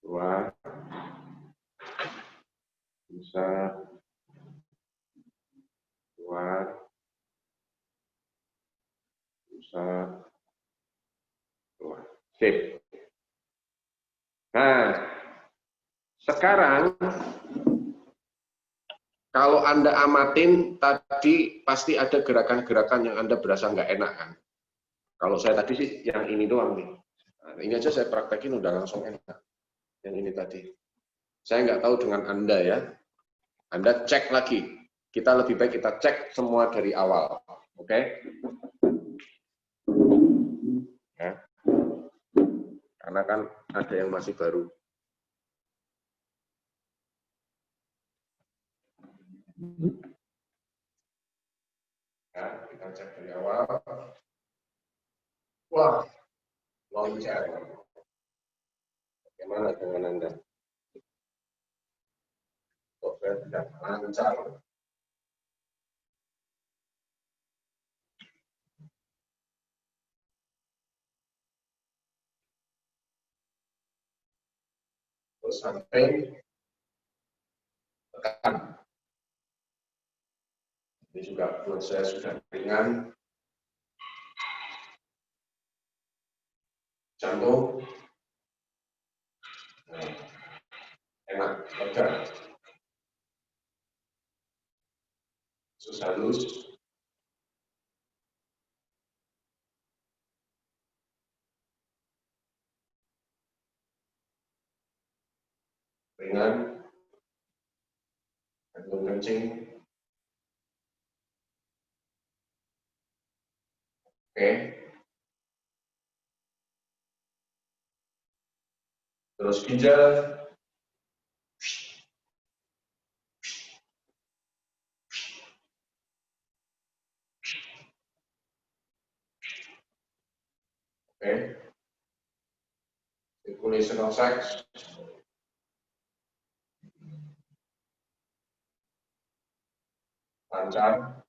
Keluar. Usap. keluar, pusat, keluar. Sip. Nah, sekarang kalau Anda amatin tadi pasti ada gerakan-gerakan yang Anda berasa nggak enak kan? Kalau saya tadi sih yang ini doang nih. Nah, ini aja saya praktekin udah langsung enak. Yang ini tadi. Saya nggak tahu dengan Anda ya. Anda cek lagi. Kita lebih baik kita cek semua dari awal. Oke? Ya. Karena kan ada yang masih baru. Ya, kita cek dari awal. Wah, loncat. Bagaimana dengan Anda? Kok saya tidak lancar? Terus sampai tekan. Ini juga buat saya sudah ringan. Jantung. Nah, enak, lega. Sus halus. Ringan. Jantung kencing. Oke. Terus ginjal. Oke. Circulation of sex. Lancar.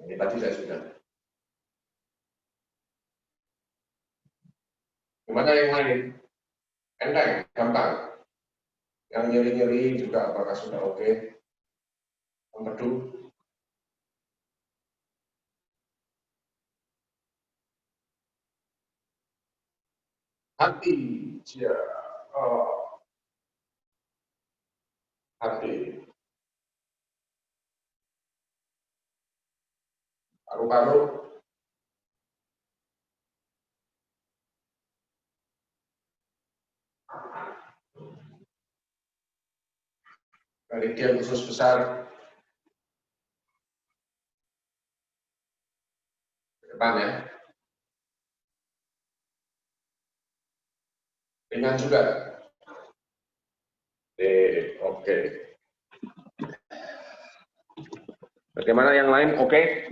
Ini tadi saya sudah. Gimana yang lain? Enteng, gampang. Yang nyeri-nyeri juga apakah sudah oke? Empedu. Hati, ya. Oh. Hati. Paru-paru. Meridian usus besar. Ke depan ya. Ringan juga. Oke. Bagaimana yang lain? Oke.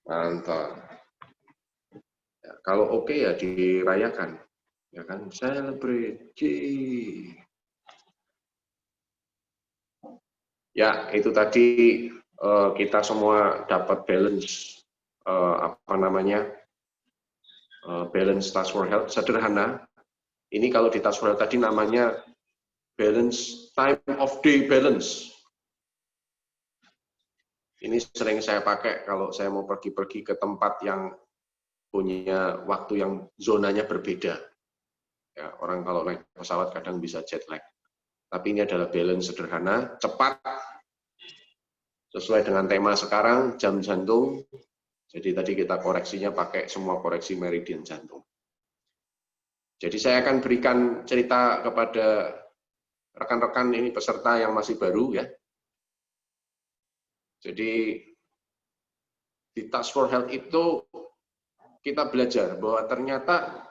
Mantap. Ya, kalau oke ya dirayakan. Ya kan, celebrate. Ya, itu tadi kita semua dapat balance balance task for health sederhana. Ini kalau di task for health tadi namanya balance time of day balance. Ini sering saya pakai kalau saya mau pergi-pergi ke tempat yang punya waktu yang zonanya berbeda. Ya, orang kalau naik pesawat kadang bisa jet lag. Tapi ini adalah balance sederhana, cepat, sesuai dengan tema sekarang, jam jantung. Jadi tadi kita koreksinya pakai semua koreksi meridian jantung. Jadi saya akan berikan cerita kepada rekan-rekan ini peserta yang masih baru ya. Jadi di Task for Health itu kita belajar bahwa ternyata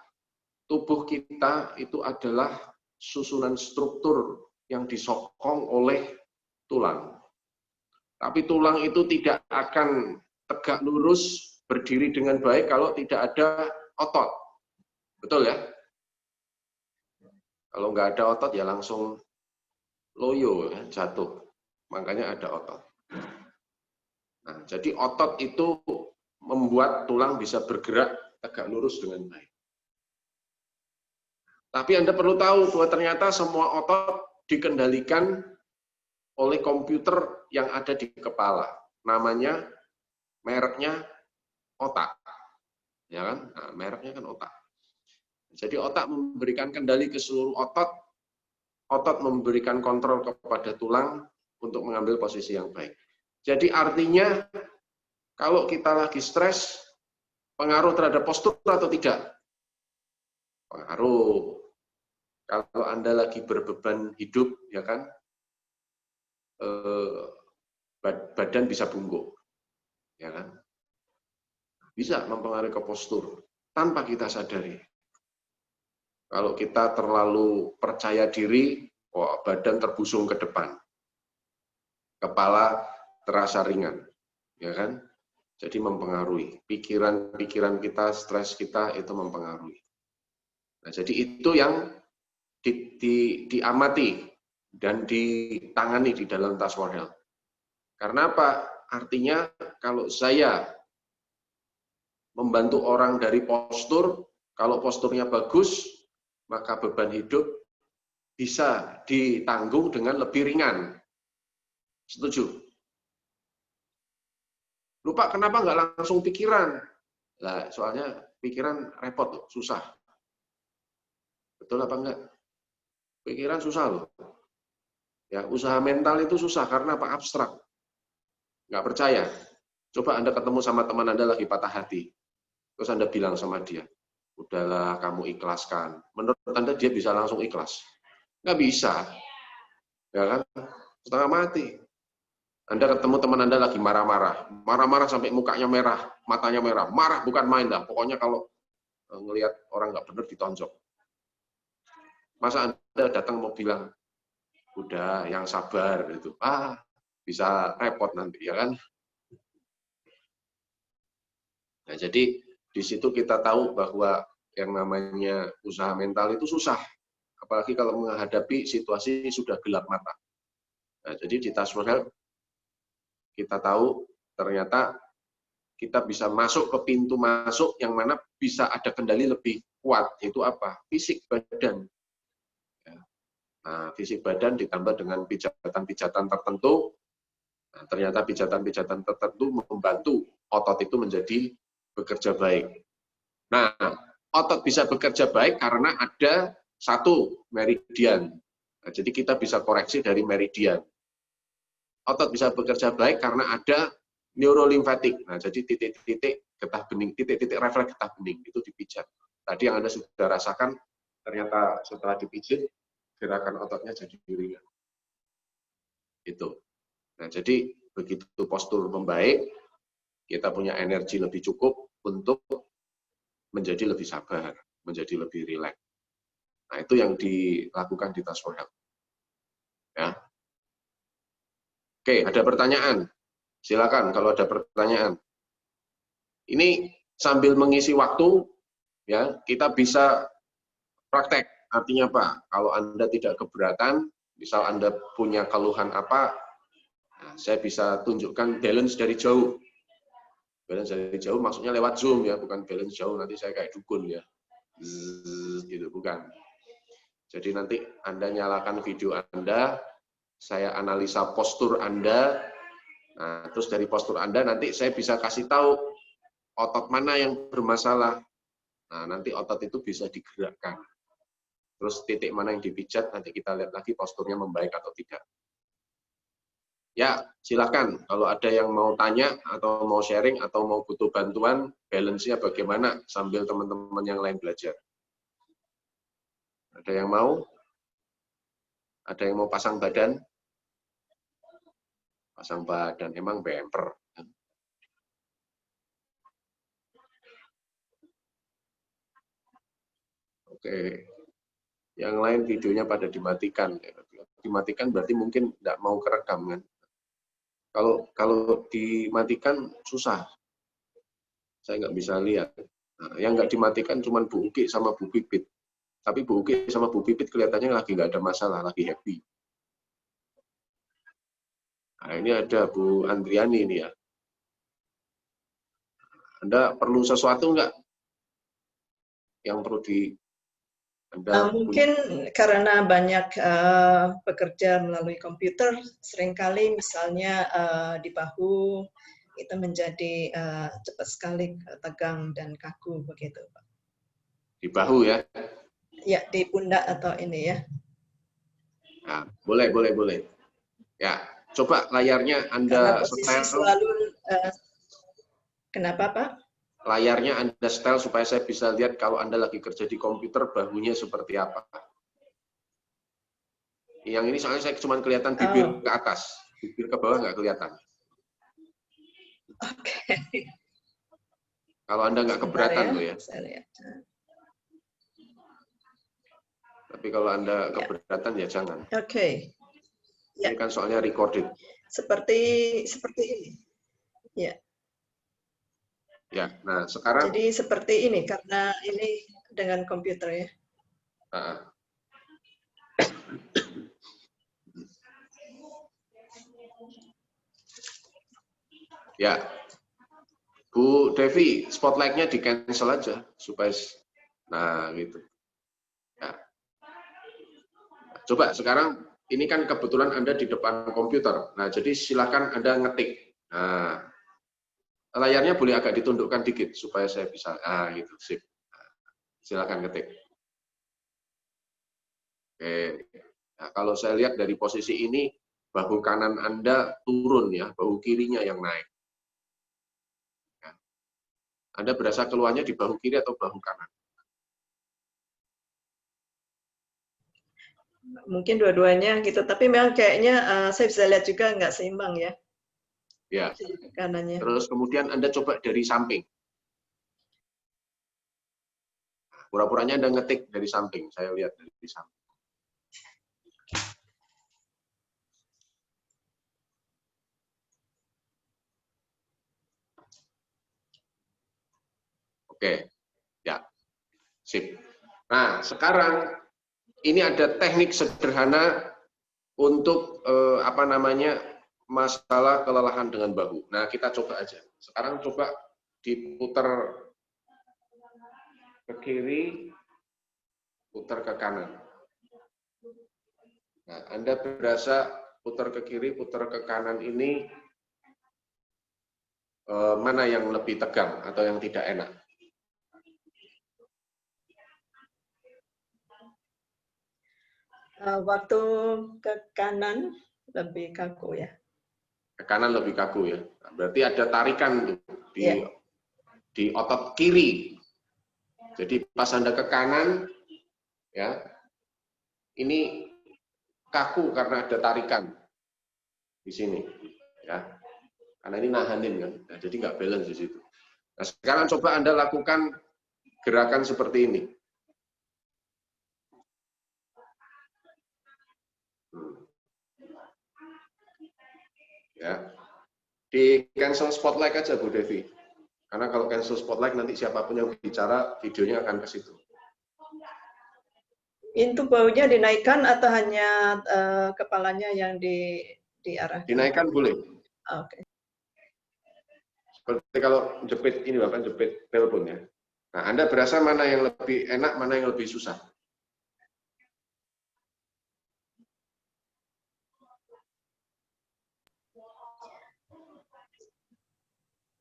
tubuh kita itu adalah susunan struktur yang disokong oleh tulang. Tapi tulang itu tidak akan tegak lurus, berdiri dengan baik kalau tidak ada otot. Betul ya? Kalau nggak ada otot ya langsung loyo, ya, jatuh. Makanya ada otot. Nah, jadi otot itu membuat tulang bisa bergerak tegak lurus dengan baik. Tapi Anda perlu tahu bahwa ternyata semua otot dikendalikan oleh komputer yang ada di kepala. Namanya, mereknya otak. Ya kan? Nah, mereknya kan otak. Jadi otak memberikan kendali ke seluruh otot, otot memberikan kontrol kepada tulang untuk mengambil posisi yang baik. Jadi artinya, kalau kita lagi stres, pengaruh terhadap postur atau tidak? Pengaruh. Kalau Anda lagi berbeban hidup, ya kan, badan bisa bungkuk, ya kan, bisa mempengaruhi ke postur tanpa kita sadari. Kalau kita terlalu percaya diri, badan terbusung ke depan, kepala terasa ringan, ya kan, jadi mempengaruhi pikiran kita, stres kita itu mempengaruhi. Nah, jadi itu yang diamati dan ditangani di dalam Task for Health. Karena apa? Artinya kalau saya membantu orang dari postur, kalau posturnya bagus, maka beban hidup bisa ditanggung dengan lebih ringan. Setuju? Lupa kenapa nggak langsung pikiran? Lah, soalnya pikiran repot loh, susah. Betul apa enggak? Pikiran susah loh. Ya, usaha mental itu susah karena apa? Abstrak. Nggak percaya. Coba Anda ketemu sama teman Anda lagi patah hati. Terus Anda bilang sama dia, udahlah kamu ikhlaskan. Menurut Anda dia bisa langsung ikhlas? Nggak bisa. Ya kan? Setengah mati. Anda ketemu teman Anda lagi marah-marah. Marah-marah sampai mukanya merah, matanya merah. Marah bukan main dah. Pokoknya kalau ngelihat orang nggak benar ditonjok. Masa Anda datang mau bilang, udah yang sabar gitu. Bisa repot nanti, ya kan? Nah, jadi di situ kita tahu bahwa yang namanya usaha mental itu susah. Apalagi kalau menghadapi situasi sudah gelap mata. Nah, jadi di Task for Health kita tahu ternyata kita bisa masuk ke pintu masuk yang mana bisa ada kendali lebih kuat. Yaitu apa? Fisik badan. Nah, fisik badan ditambah dengan pijatan-pijatan tertentu. Nah, ternyata pijatan-pijatan tertentu membantu otot itu menjadi bekerja baik. Nah, otot bisa bekerja baik karena ada satu meridian. Nah, jadi kita bisa koreksi dari meridian. Otot bisa bekerja baik karena ada neurolimfatik. Nah, jadi titik-titik getah bening, titik-titik refleks getah bening itu dipijat. Tadi yang Anda sudah rasakan, ternyata setelah dipijit, gerakan ototnya jadi ringan. Itu. Nah, jadi begitu postur membaik, kita punya energi lebih cukup untuk menjadi lebih sabar, menjadi lebih rileks. Nah, itu yang dilakukan di Task for Health. Ya. Oke, ada pertanyaan? Silakan kalau ada pertanyaan. Ini sambil mengisi waktu, ya, kita bisa praktek. Artinya apa? Kalau Anda tidak keberatan, misal Anda punya keluhan apa, nah, saya bisa tunjukkan balance dari jauh. Balance dari jauh maksudnya lewat Zoom ya, bukan balance jauh nanti saya kayak dukun ya. Gitu, bukan. Jadi nanti Anda nyalakan video Anda, saya analisa postur Anda, nah, terus dari postur Anda nanti saya bisa kasih tahu otot mana yang bermasalah. Nah, nanti otot itu bisa digerakkan. Terus titik mana yang dipijat, nanti kita lihat lagi posturnya membaik atau tidak. Ya, silakan. Kalau ada yang mau tanya, atau mau sharing, atau mau butuh bantuan, balance-nya bagaimana, sambil teman-teman yang lain belajar. Ada yang mau? Ada yang mau pasang badan? Pasang badan, emang bemper. Oke. Yang lain videonya pada dimatikan. Dimatikan berarti mungkin tidak mau kerekam kan. Kalau dimatikan susah. Saya nggak bisa lihat. Nah, yang nggak dimatikan cuma Bu Uki sama Bu Pipit. Tapi Bu Uki sama Bu Pipit kelihatannya lagi nggak ada masalah, lagi happy. Nah, ini ada Bu Andriani ini ya. Anda perlu sesuatu nggak yang perlu Anda Mungkin karena banyak bekerja melalui komputer, seringkali misalnya di bahu itu menjadi cepat sekali tegang dan kaku begitu, Pak. di bahu ya. Ya, di pundak atau ini ya. Nah, boleh. Ya, coba layarnya Karena Anda posisi setel, selalu kenapa, Pak? layarnya Anda setel supaya saya bisa lihat kalau Anda lagi kerja di komputer bahunya seperti apa. Yang ini soalnya saya cuma kelihatan bibir ke atas, bibir ke bawah nggak kelihatan. Oke. Kalau Anda nggak keberatan loh ya. Saya lihat. Tapi kalau Anda keberatan ya jangan. Oke. Ya. Ini kan soalnya recorded. Seperti ini. Ya. Ya, nah sekarang. Jadi seperti ini karena ini dengan komputer ya. Ya, Bu Devi, spotlight-nya di cancel aja supaya, nah gitu. Ya. Coba sekarang ini kan kebetulan Anda di depan komputer. Nah, jadi silakan Anda ngetik. Nah, layarnya boleh agak ditundukkan dikit supaya saya bisa, gitu, sip. Silakan ngetik. Oke. Nah, kalau saya lihat dari posisi ini, bahu kanan Anda turun ya, bahu kirinya yang naik. Ya. Anda berasa keluarnya di bahu kiri atau bahu kanan? Mungkin dua-duanya gitu, tapi memang kayaknya saya bisa lihat juga nggak seimbang ya. Ya. Kanannya. Terus kemudian Anda coba dari samping. Pura-puranya Anda ngetik dari samping, saya lihat dari samping. Oke, ya, sip. Nah, sekarang ini ada teknik sederhana untuk masalah kelelahan dengan bahu. Nah, kita coba aja. Sekarang coba diputar ke kiri, putar ke kanan. Nah, Anda berasa putar ke kiri, putar ke kanan ini mana yang lebih tegang atau yang tidak enak? Waktu ke kanan lebih kaku ya. Ke kanan lebih kaku ya. Nah, berarti ada tarikan tuh Yeah. di otot kiri. Jadi pas Anda ke kanan, ya, ini kaku karena ada tarikan di sini, ya. Karena ini nahanin kan, nah, jadi nggak balance di situ. Nah, sekarang coba Anda lakukan gerakan seperti ini. Ya, di cancel spotlight aja Bu Devi, karena kalau cancel spotlight nanti siapapun yang bicara videonya akan ke situ. Itu baunya dinaikkan atau hanya kepalanya yang diarahkan? Dinaikkan boleh. Oke. Seperti kalau jepit ini Bapak, jepit telepon ya. Nah, Anda berasa mana yang lebih enak, mana yang lebih susah?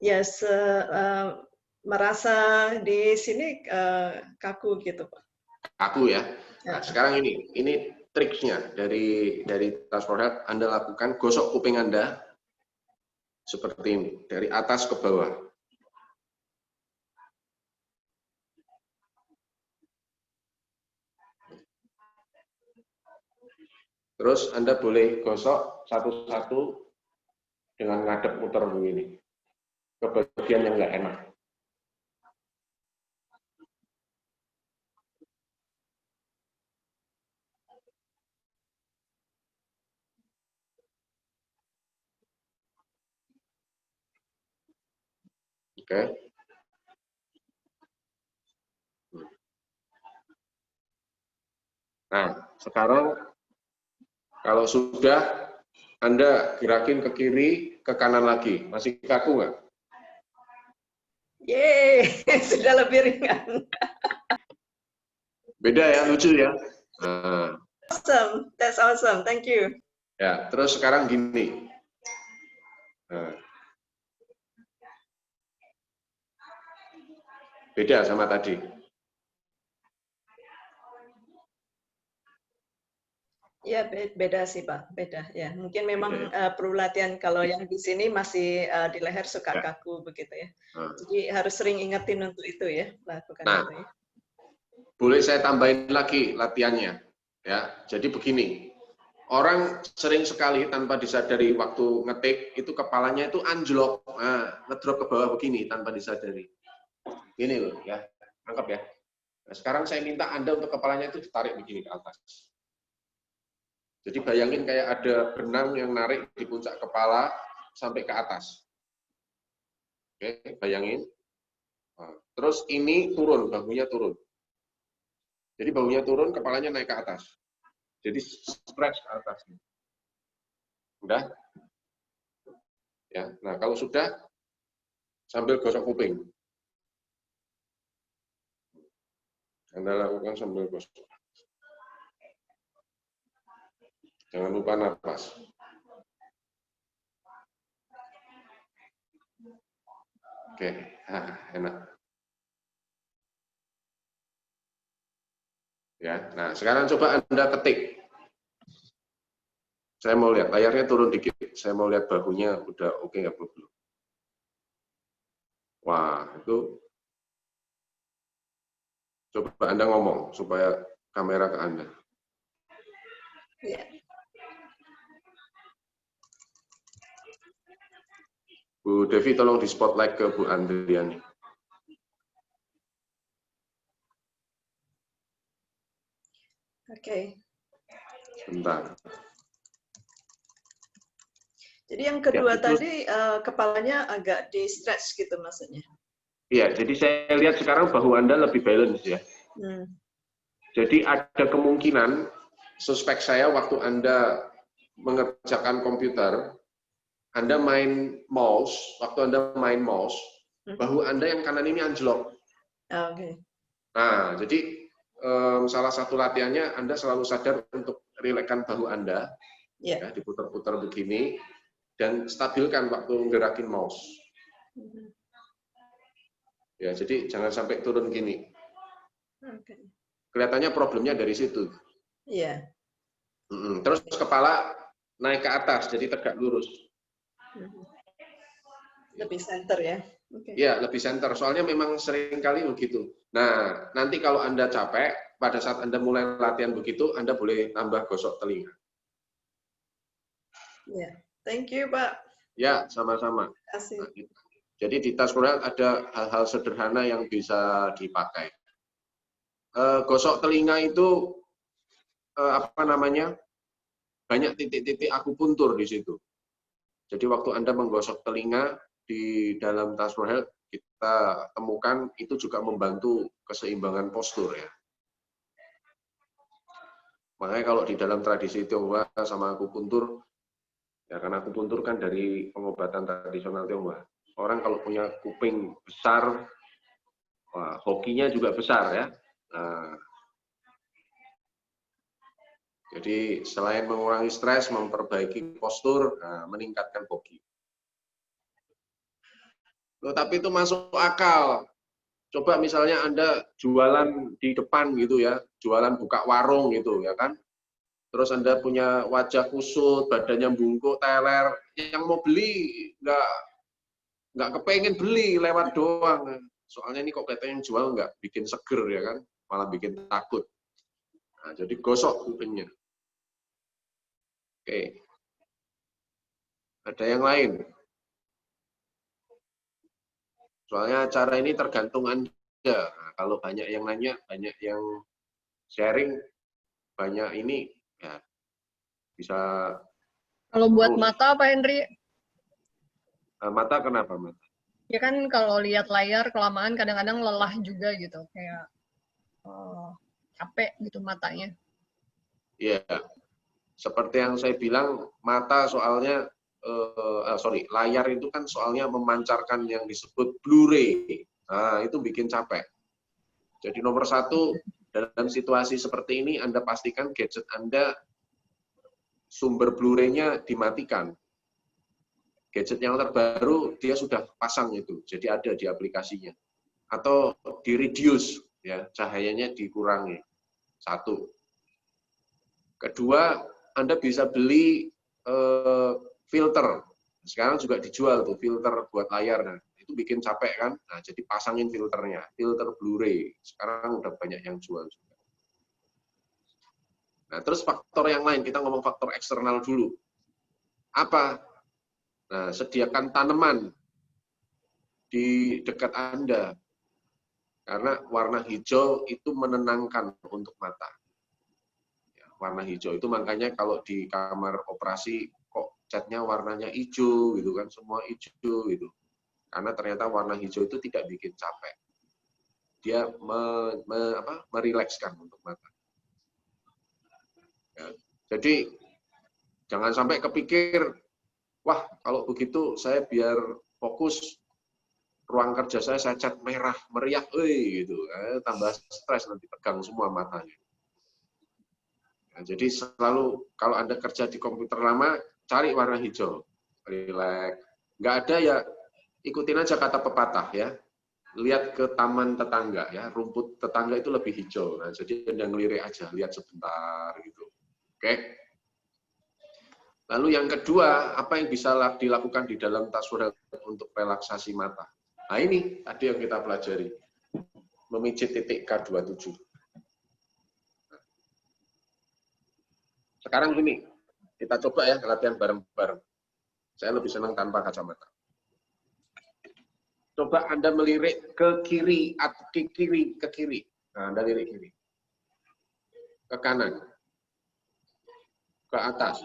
Ya, merasa di sini kaku gitu, Pak. Kaku ya. Nah, sekarang ini triksnya dari Transport Health. Anda lakukan gosok kuping Anda seperti ini, dari atas ke bawah. Terus Anda boleh gosok satu-satu dengan ngadep muter begini ke bagian yang nggak enak. Oke. Nah, sekarang kalau sudah Anda gerakin ke kiri, ke kanan lagi. Masih kaku nggak? Yeay, sudah lebih ringan. Beda ya, lucu ya. Nah, Awesome, that's awesome. Thank you. ya, terus sekarang gini. Nah. Beda sama tadi. Ya, beda sih Pak, beda ya. Mungkin memang perlu latihan, kalau yang di sini masih di leher suka Ya. kaku begitu ya. Nah. Jadi harus sering ingetin untuk itu ya, lakukan Nah. itu ya. Boleh saya tambahin lagi latihannya. Ya, jadi begini. Orang sering sekali tanpa disadari waktu ngetik itu kepalanya itu anjlok, ngedrop ke bawah begini tanpa disadari. Gini loh ya, angkap ya. Nah, sekarang saya minta Anda untuk kepalanya itu ditarik begini ke atas. Jadi bayangin kayak ada benang yang narik di puncak kepala sampai ke atas. Oke, bayangin. Nah, terus ini turun, bahunya turun. Jadi bahunya turun, kepalanya naik ke atas. Jadi stretch ke atas. Udah? Ya. Nah, kalau sudah, sambil gosok kuping. Anda lakukan sambil gosok. Jangan lupa napas. Oke, enak. Ya, nah sekarang coba Anda ketik. Saya mau lihat layarnya turun dikit. Saya mau lihat bahunya udah oke nggak belum? Wah, itu coba Anda ngomong supaya kamera ke Anda. Ya. Bu Devi tolong di spotlight ke Bu Andriani. Oke. Sebentar. Jadi yang kedua Ya, tadi kepalanya agak di stretch gitu maksudnya. Iya, jadi saya lihat sekarang bahu Anda lebih balance ya. Jadi ada kemungkinan suspek saya waktu Anda mengerjakan komputer, Anda main mouse, waktu Anda main mouse, bahu Anda yang kanan ini anjlok. Oke. Nah, jadi salah satu latihannya Anda selalu sadar untuk rilekskan bahu Anda, ya, diputar-putar begini, dan stabilkan waktu gerakin mouse. Ya, jadi jangan sampai turun gini. Kelihatannya problemnya dari situ. Iya. Terus kepala naik ke atas, jadi tegak lurus. Lebih center ya. Iya, lebih center. Soalnya memang sering kali begitu. Nah, nanti kalau Anda capek, pada saat Anda mulai latihan begitu, Anda boleh tambah gosok telinga. Ya, thank you Pak. Ya, sama-sama. Terima kasih. Nah, jadi di Task Force ada hal-hal sederhana yang bisa dipakai. Gosok telinga itu apa namanya? Banyak titik-titik akupuntur di situ. Jadi waktu Anda menggosok telinga di dalam Task Force Health, kita temukan itu juga membantu keseimbangan postur ya. Makanya kalau di dalam tradisi Tionghoa sama akupuntur, ya karena akupuntur kan dari pengobatan tradisional Tionghoa. Orang kalau punya kuping besar, wah, hokinya juga besar ya. Nah, jadi selain mengurangi stres, memperbaiki postur, meningkatkan hoki. Loh, tapi itu masuk akal. Coba misalnya Anda jualan di depan gitu ya, jualan buka warung gitu ya kan. Terus Anda punya wajah kusut, badannya bungkuk, teler, yang mau beli nggak kepengen beli, lewat doang. Soalnya ini kok katanya yang jual nggak bikin seger ya kan, malah bikin takut. Nah, jadi gosok kupingnya. Oke. Ada yang lain? Soalnya acara ini tergantung Anda. Nah, kalau banyak yang nanya, banyak yang sharing, banyak ini, ya bisa. Kalau buat mata, Pak Henry? Mata kenapa, mata? Ya kan kalau lihat layar kelamaan kadang-kadang lelah juga gitu, kayak capek gitu matanya. Iya, seperti yang saya bilang, mata soalnya, layar itu kan soalnya memancarkan yang disebut Blu-ray. Nah, itu bikin capek. Jadi nomor satu, dalam situasi seperti ini Anda pastikan gadget Anda sumber Blu-ray-nya dimatikan. Gadget yang terbaru dia sudah pasang itu, jadi ada di aplikasinya. Atau di-reduce, ya, cahayanya dikurangi. Satu. Kedua, Anda bisa beli filter. Sekarang juga dijual tuh filter buat layar. Nah, itu bikin capek kan? Nah, jadi pasangin filternya, filter Blu-ray. Sekarang udah banyak yang jual juga. Nah, terus faktor yang lain, kita ngomong faktor eksternal dulu. Apa? Nah, sediakan tanaman di dekat Anda. Karena warna hijau itu menenangkan untuk mata. Ya, warna hijau itu makanya kalau di kamar operasi kok catnya warnanya hijau gitu kan, semua hijau gitu. Karena ternyata warna hijau itu tidak bikin capek. Dia merilekskan untuk mata. Ya, jadi jangan sampai kepikir, wah kalau begitu saya biar fokus ruang kerja saya cat merah meriah, gitu, tambah stres nanti pegang semua matanya. Nah, jadi selalu kalau Anda kerja di komputer lama, cari warna hijau, relax. Nggak ada ya, ikutin aja kata pepatah ya. Lihat ke taman tetangga ya, rumput tetangga itu lebih hijau. Nah, jadi Anda ngelirik aja, lihat sebentar gitu. Oke. Lalu yang kedua, apa yang bisa dilakukan di dalam tasawuf untuk relaksasi mata? Nah ini tadi yang kita pelajari, memijit titik K27. Sekarang gini, kita coba ya latihan bareng-bareng. Saya lebih senang tanpa kacamata. Coba Anda melirik ke kiri, ke kiri. Nah, Anda lirik kiri. Ke kanan. Ke atas.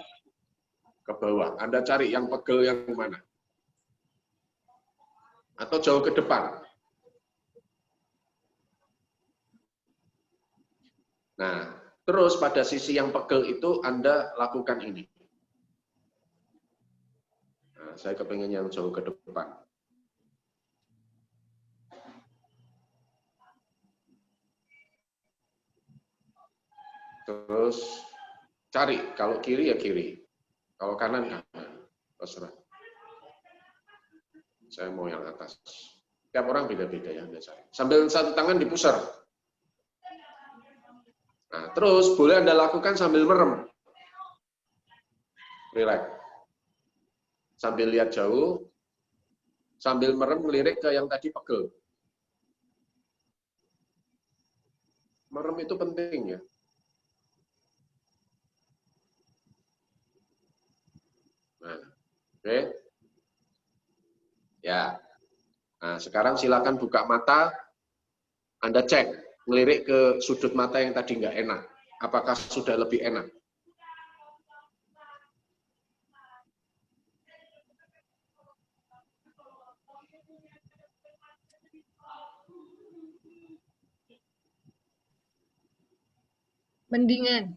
Ke bawah. Anda cari yang pegel yang mana. Atau jauh ke depan. Nah, terus pada sisi yang pegel itu Anda lakukan ini. Nah, saya kepengen yang jauh ke depan. Terus cari, kalau kiri ya kiri. Kalau kanan, kanan. Terserah. Saya mau yang atas. Tiap orang beda-beda ya Anda cari. Sambil satu tangan dipusar. Nah, terus boleh Anda lakukan sambil merem. Relax. Sambil lihat jauh, sambil merem melirik ke yang tadi pegel. Merem itu penting ya. Nah, oke. Ya. Nah, sekarang silakan buka mata. Anda cek, ngelirik ke sudut mata yang tadi nggak enak. Apakah sudah lebih enak? Mendingan.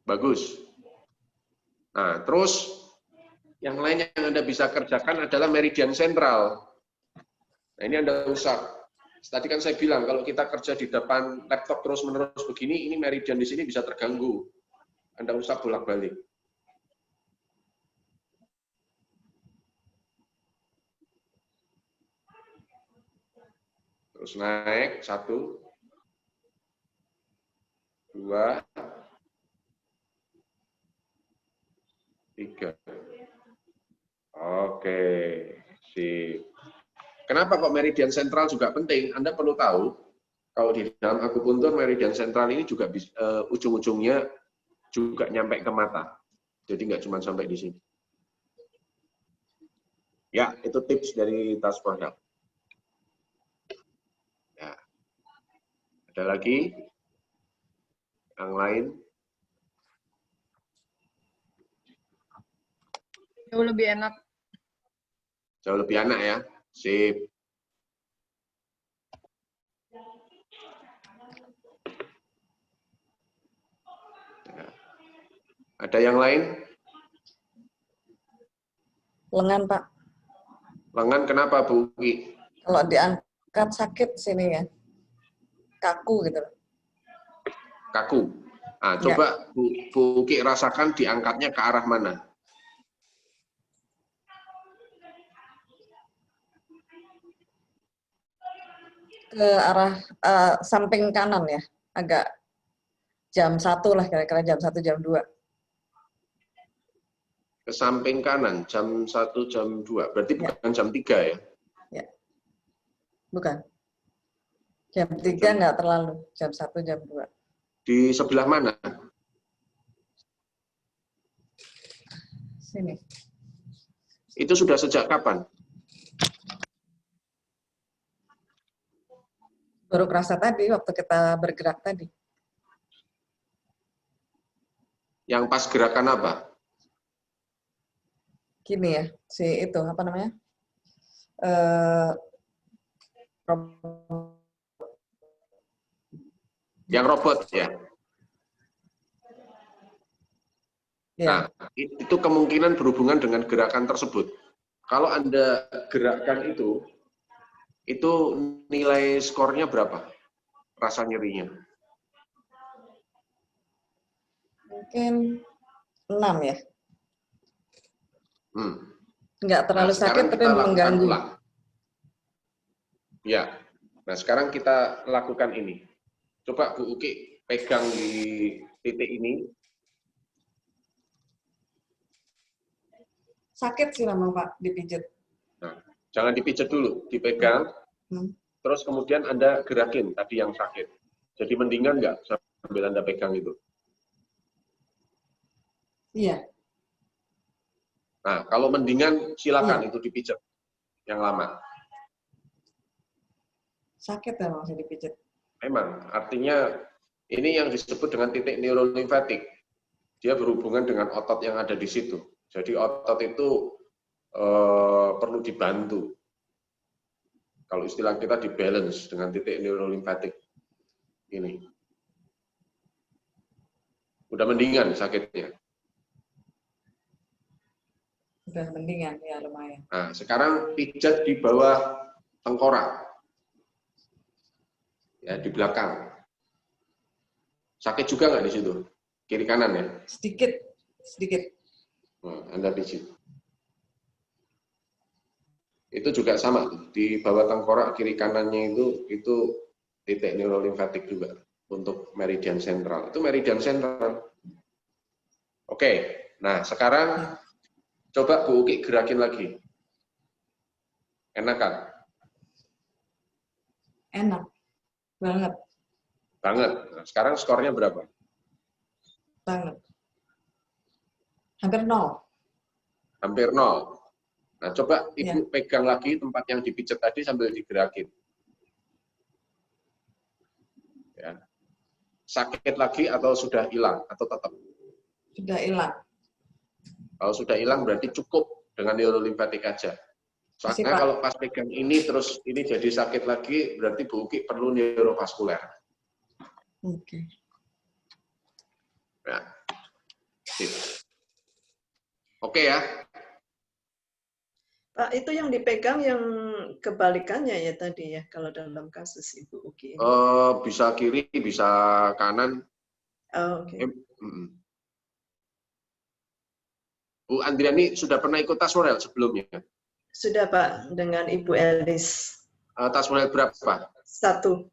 Bagus. Nah, terus yang lain yang Anda bisa kerjakan adalah meridian sentral. Nah, ini Anda usap. Tadi kan saya bilang, kalau kita kerja di depan laptop terus-menerus begini, ini meridian di sini bisa terganggu. Anda usap bolak-balik. Terus naik, 1, 2, 3. Oke, sip. Kenapa kok meridian sentral juga penting? Anda perlu tahu, kalau di dalam akupuntur, meridian sentral ini juga ujung-ujungnya juga nyampe ke mata. Jadi nggak cuma sampai di sini. Ya, itu tips dari Task for Health. Ya. Ada lagi? Yang lain? Jauh lebih enak. Jauh lebih enak ya. Sip. Ya. Ada yang lain? Lengan, Pak. Lengan kenapa, Bu Uki? Kalau diangkat sakit sini ya. Kaku gitu. Kaku. Nah, coba Bu Uki rasakan diangkatnya ke arah mana? Ke arah samping kanan ya, agak jam 1 lah kira-kira, jam 1, jam 2. Ke samping kanan, jam 1, jam 2. Berarti bukan jam 3 ya? Ya. Bukan. Jam 3 nggak terlalu, jam 1, jam 2. Di sebelah mana? Sini. Itu sudah sejak kapan? Baru kerasa tadi, waktu kita bergerak tadi. Yang pas gerakan apa? Gini ya, si itu, apa namanya? Yang robot ya? Ya. Nah, itu kemungkinan berhubungan dengan gerakan tersebut. Kalau Anda gerakkan itu nilai skornya berapa? Rasa nyerinya? Mungkin 6 ya. Nggak Nah, terlalu sekarang sakit, tapi kita lakukan mengganggu. ulang. Ya, nah sekarang kita lakukan ini. Coba Bu Uki pegang di titik ini. Sakit sih memang Pak, dipijit. Nah, jangan dipijat dulu, dipegang. Terus kemudian Anda gerakin tadi yang sakit. Jadi mendingan nggak sambil Anda pegang itu? Iya. Nah, kalau mendingan silakan itu dipijat yang lama. Sakit ya masih dipijat. Memang, artinya ini yang disebut dengan titik neurolimfatik. Dia berhubungan dengan otot yang ada di situ. Jadi otot itu perlu dibantu. Kalau istilah kita di-balance dengan titik neurolimfatik. Ini. Udah mendingan sakitnya. Udah mendingan, ya lumayan. Nah, sekarang pijat di bawah tengkorak. Ya, di belakang. Sakit juga nggak di situ? Kiri kanan ya? Sedikit, sedikit. Nah, Anda pijit. Itu juga sama tuh. Di bawah tengkorak kiri kanannya itu titik neurolimfatik juga untuk meridian sentral. Itu meridian sentral. Oke. Nah, sekarang coba Bu Uki gerakin lagi. Enak kan? Enak. Banget. Banget. Nah, sekarang skornya berapa? Banget. Hampir 0. Hampir 0. Nah, coba Ibu pegang lagi tempat yang dipijat tadi sambil digerakin. Ya. Sakit lagi atau sudah hilang? Atau tetap? Sudah hilang. Kalau sudah hilang berarti cukup dengan neurolimfatik aja. Soalnya kalau pas pegang ini terus ini jadi sakit lagi, berarti Bu Uki perlu neurovaskuler. Oke. Ya. Oke ya. Pak, itu yang dipegang yang kebalikannya ya tadi ya, kalau dalam kasus Ibu Uki. Bisa kiri, bisa kanan. Oh, oke. Bu Andriani sudah pernah ikut Tasworel sebelumnya? Sudah Pak, dengan Ibu Elis. Tasworel berapa? 1.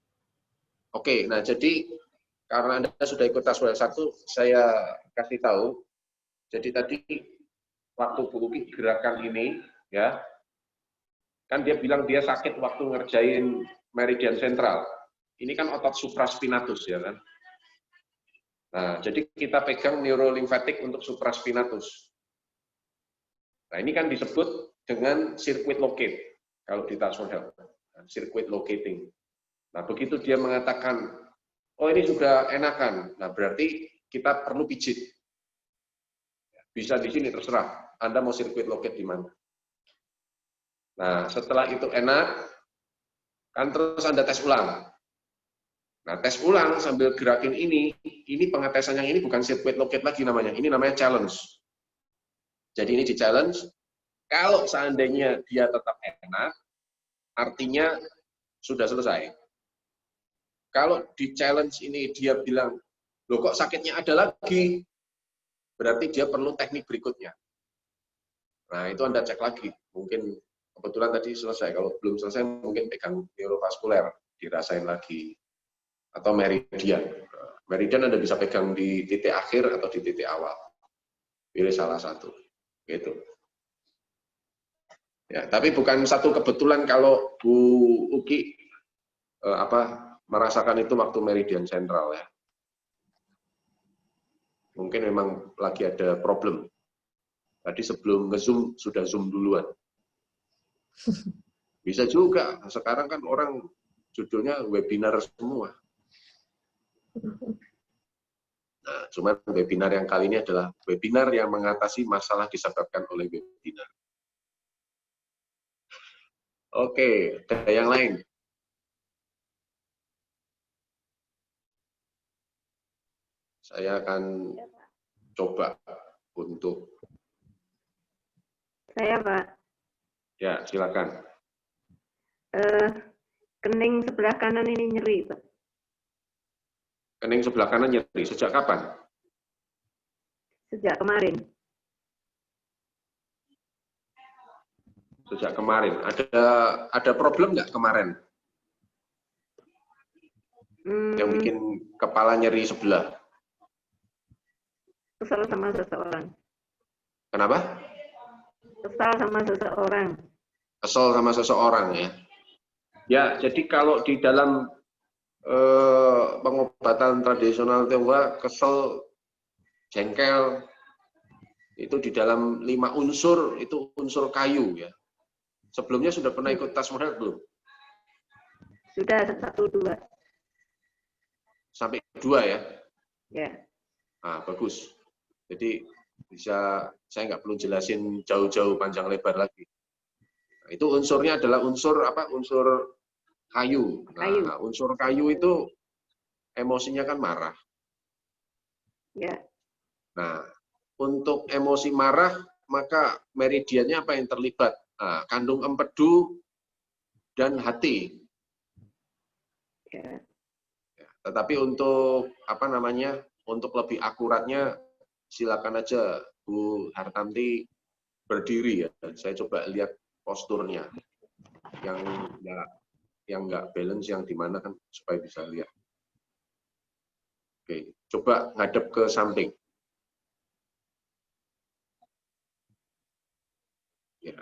Oke, nah jadi karena Anda sudah ikut Tasworel 1, saya kasih tahu. Jadi tadi waktu Bu Uki gerakan ini, ya, kan dia bilang dia sakit waktu ngerjain meridian sentral. Ini kan otot supraspinatus, ya kan? Nah, jadi kita pegang neurolimfatik untuk supraspinatus. Nah, ini kan disebut dengan circuit locate, kalau di Tasworel, circuit locating. Nah, begitu dia mengatakan, oh ini sudah enakan, nah berarti kita perlu pijit. Bisa di sini, terserah. Anda mau circuit locate di mana. Nah, setelah itu enak, kan terus Anda tes ulang. Nah, tes ulang sambil gerakin ini pengetesan yang ini bukan circuit locate lagi namanya, ini namanya challenge. Jadi ini di challenge, kalau seandainya dia tetap enak, artinya sudah selesai. Kalau di challenge ini dia bilang, Loh kok sakitnya ada lagi? Berarti dia perlu teknik berikutnya. Nah, itu Anda cek lagi. Mungkin kebetulan tadi selesai. Kalau belum selesai, mungkin pegang neurovaskuler, dirasain lagi. Atau meridian. Meridian Anda bisa pegang di titik akhir atau di titik awal. Pilih salah satu. Gitu. Ya, tapi bukan satu kebetulan kalau Bu Uki merasakan itu waktu meridian sentral ya. Mungkin memang lagi ada problem. Tadi sebelum nge-zoom sudah zoom duluan. Bisa juga. Sekarang kan orang judulnya webinar semua. Nah, cuman webinar yang kali ini adalah webinar yang mengatasi masalah disebabkan oleh webinar. Oke, ada yang lain? Saya akan coba untuk... Saya, Pak. Ya, silakan. Kening sebelah kanan ini nyeri, Pak. Kening sebelah kanan nyeri. Sejak kapan? Sejak kemarin. Sejak kemarin. Ada problem nggak kemarin? Yang bikin kepala nyeri sebelah? Kesal sama seseorang. Kenapa? Kesal sama seseorang. Kesel sama seseorang ya. Ya, jadi kalau di dalam pengobatan tradisional Tionghoa, kesel, jengkel, itu di dalam 5 unsur, itu unsur kayu ya. Sebelumnya sudah pernah ikut Touch for Health belum? Sudah 1, 2. Sampai 2 ya? Ya. Nah, bagus. Jadi bisa, saya nggak perlu jelasin jauh-jauh panjang lebar lagi. Nah, itu unsurnya adalah unsur apa? Unsur kayu. Nah, unsur kayu itu emosinya kan marah. Ya. Nah, untuk emosi marah, maka meridiannya apa yang terlibat? Nah, kandung empedu dan hati. Ya. Tetapi untuk apa namanya? Untuk lebih akuratnya, silakan aja Bu Hartanti berdiri ya. Saya coba lihat posturnya. Yang nggak balance yang di mana kan supaya bisa lihat. Oke, coba ngadep ke samping. Ya.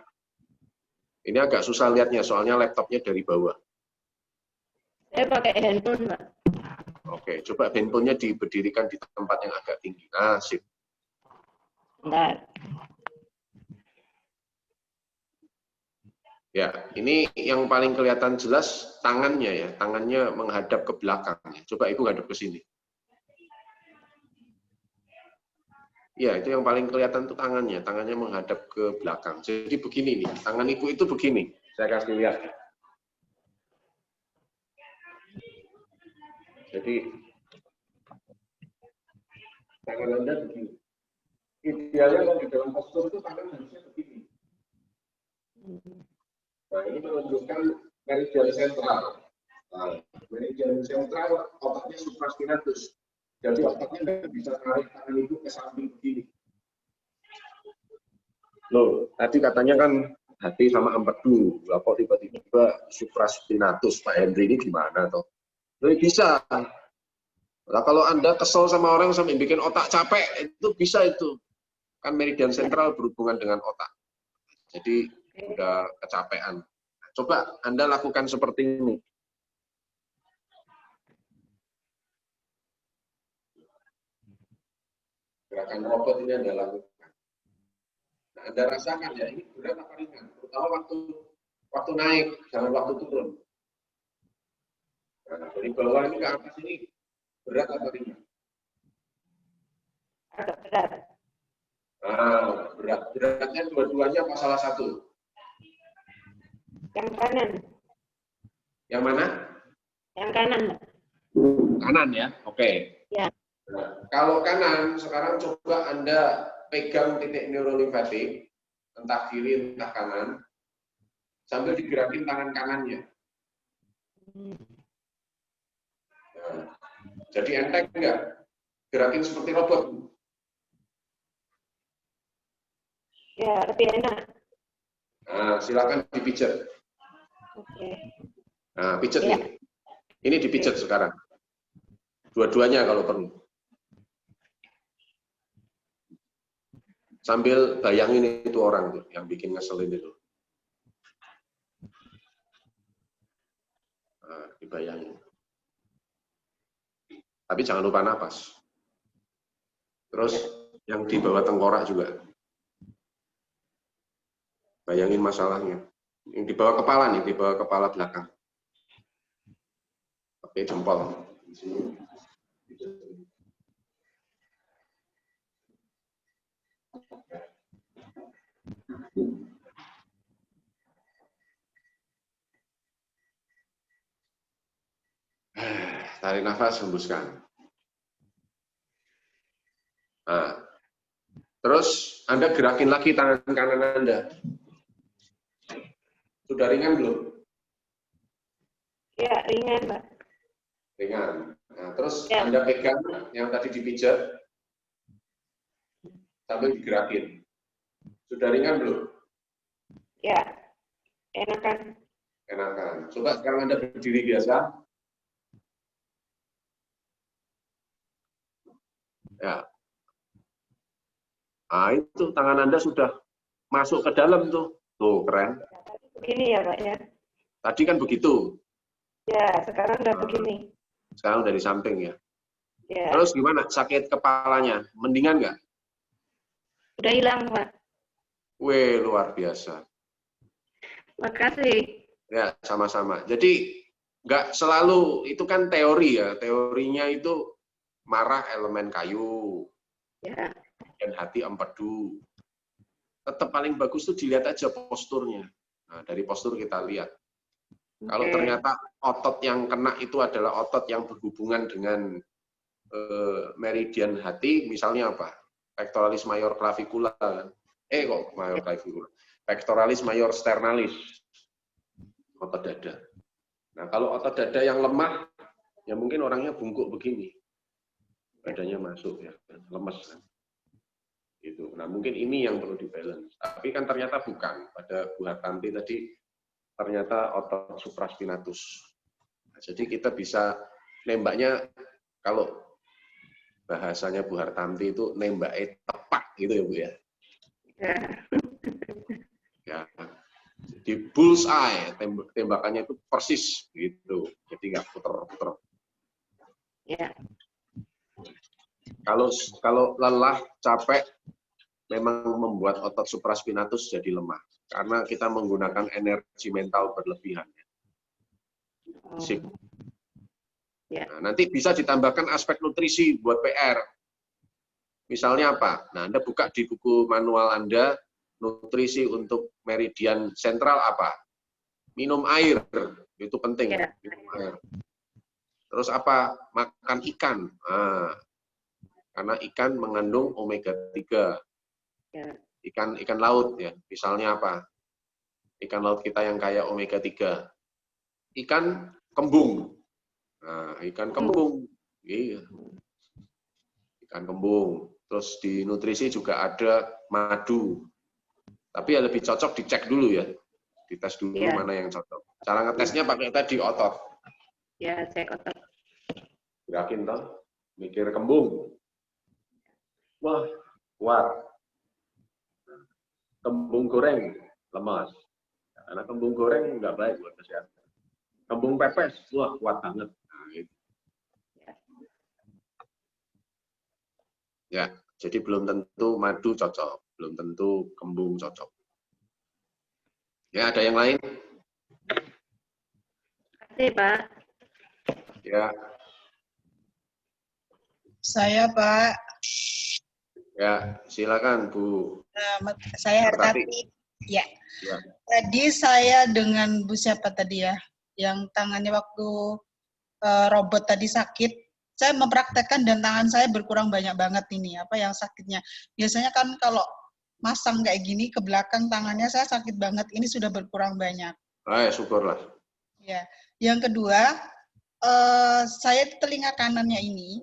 Ini agak susah lihatnya, soalnya laptopnya dari bawah. Saya pakai handphone, Pak. Oke, coba handphonenya diberdirikan di tempat yang agak tinggi. Nah, sip. Bentar. Ya, ini yang paling kelihatan jelas tangannya ya. Tangannya menghadap ke belakang. Coba Ibu ngadep ke sini. Ya, itu yang paling kelihatan tuh tangannya. Tangannya menghadap ke belakang. Jadi begini nih. Tangan Ibu itu begini. Saya kasih lihat. Jadi tangan Anda begini. Idealnya kalau di dalam postur itu tangan harusnya begini. Nah, ini menunjukkan meridian sentral. Nah, meridian sentral otaknya supraspinatus. Jadi otaknya nggak bisa tarik tangan itu ke samping begini. Loh, tadi katanya kan hati sama empedu. Lah kok tiba-tiba supraspinatus, Pak Henry ini gimana toh? Loh, bisa. Nah, kalau Anda kesel sama orang sampai bikin otak capek, itu bisa itu. Kan meridian sentral berhubungan dengan otak. Jadi udah kecapean. Coba Anda lakukan seperti ini. Gerakan robot ini Anda lakukan. Nah, Anda rasakan ya, ini berat apa ringan. Terutama waktu naik, jangan waktu turun. Nah, dari bawah ini ke atas ini berat atau ringan? Agak berat. Nah, beratnya dua-duanya apa salah satu? Yang kanan. Yang mana? Yang kanan. Kanan ya, oke. Ya. Nah, kalau kanan, sekarang coba Anda pegang titik neurolimfatik, entah kiri, entah kanan, sambil digerakin tangan kanannya. Nah, jadi enteng enggak? Gerakin seperti robot. Ya, lebih enak. Nah, silakan dipijat. Oke. Nah, pijat Ya. nih. Ini dipijat sekarang. Dua-duanya kalau perlu. Sambil bayangin itu orang tuh yang bikin ngeselin itu. Nah, dibayangin. Tapi jangan lupa napas. Terus yang di bawah tengkorak juga. Bayangin masalahnya. Yang di bawah kepala nih, di bawah kepala belakang. Oke, jempol. Di sini. Tarik nafas, hembuskan. Nah, terus Anda gerakin lagi tangan kanan Anda. Sudah ringan belum? Ya, ringan, Pak. Ringan. Nah, terus Ya. Anda pegang yang tadi dipijat sambil digerakin. Sudah ringan belum? Ya, enakan. Enakan. Coba sekarang Anda berdiri biasa. Ya. Nah, itu tangan Anda sudah masuk ke dalam tuh. Tuh, keren. Begini ya, Pak, ya. Tadi kan begitu. Ya, sekarang udah begini. Sekarang dari samping ya. Ya, Terus gimana? Sakit kepalanya? Mendingan nggak? udah hilang, Pak. Weh, luar biasa. Makasih. Ya, sama-sama. Jadi, nggak selalu, itu kan teori ya. Teorinya itu marah elemen kayu, Ya, dan hati empedu. Tetap paling bagus tuh dilihat aja posturnya. Nah, dari postur kita lihat. Kalau oke. ternyata otot yang kena itu adalah otot yang berhubungan dengan meridian hati, misalnya apa? Pectoralis major clavicula. Kok major clavicula? Pectoralis major sternalis. Otot dada. Nah, kalau otot dada yang lemah, ya mungkin orangnya bungkuk begini. Badannya masuk ya, lemes kan. Gitu. Nah, mungkin ini yang perlu dibalance. Tapi kan ternyata bukan. Pada Bu Hartanti tadi ternyata otot supraspinatus. Nah, jadi kita bisa nembaknya, kalau bahasanya Bu Hartanti itu nembaknya tepat gitu ya Bu ya. Ya, Ya. Jadi bullseye, tembakannya itu persis gitu. Jadi nggak puter-puter. ya. Kalau lelah, capek, memang membuat otot supraspinatus jadi lemah. Karena kita menggunakan energi mental berlebihan. Sip. Ya. Nah, nanti bisa ditambahkan aspek nutrisi buat PR. Misalnya apa? Nah, Anda buka di buku manual Anda, nutrisi untuk meridian sentral apa? Minum air, itu penting. Ya. Minum air. Terus apa? Makan ikan. Nah, karena ikan mengandung omega 3. Ya. Ikan laut ya. Misalnya apa? Ikan laut kita yang kaya omega 3. Ikan kembung. Nah, ikan kembung. Iya. Ikan kembung. Terus di nutrisi juga ada madu. Tapi ya lebih cocok dicek dulu ya. Dites dulu Ya. mana yang cocok. Cara ngetesnya pakai tadi otot. Ya, cek otot. Gerakin toh. Mikir kembung. Wah, kuat. Kembung goreng, lemas. Karena kembung goreng nggak baik buat kesehatan. Kembung pepes, wah kuat banget. Nah, gitu. Ya, jadi belum tentu madu cocok, belum tentu kembung cocok. Ya, ada yang lain? Makasih, Pak. Ya, Saya Pak, ya silakan Bu. saya Hartati. Hartati. Ya. Ya. Tadi saya dengan Bu siapa tadi ya, yang tangannya waktu robot tadi sakit, saya mempraktekkan dan tangan saya berkurang banyak banget ini, apa yang sakitnya. Biasanya kan kalau masang kayak gini ke belakang tangannya saya sakit banget, ini sudah berkurang banyak. Syukurlah. Ya. Yang kedua, saya telinga kanannya ini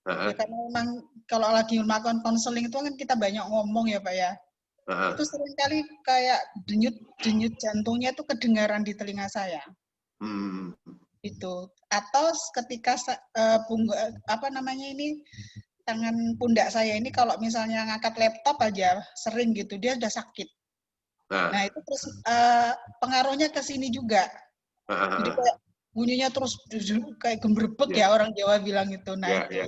Ya, karena memang kalau lagi melakukan konseling itu kan kita banyak ngomong ya Pak ya. Itu seringkali kayak denyut jantungnya itu kedengaran di telinga saya. Itu. Atau ketika tangan pundak saya ini kalau misalnya ngangkat laptop aja sering gitu dia udah sakit. Nah itu terus pengaruhnya ke sini juga. Jadi kayak bunyinya terus kayak gemberebek ya orang Jawa bilang itu. Nah itu.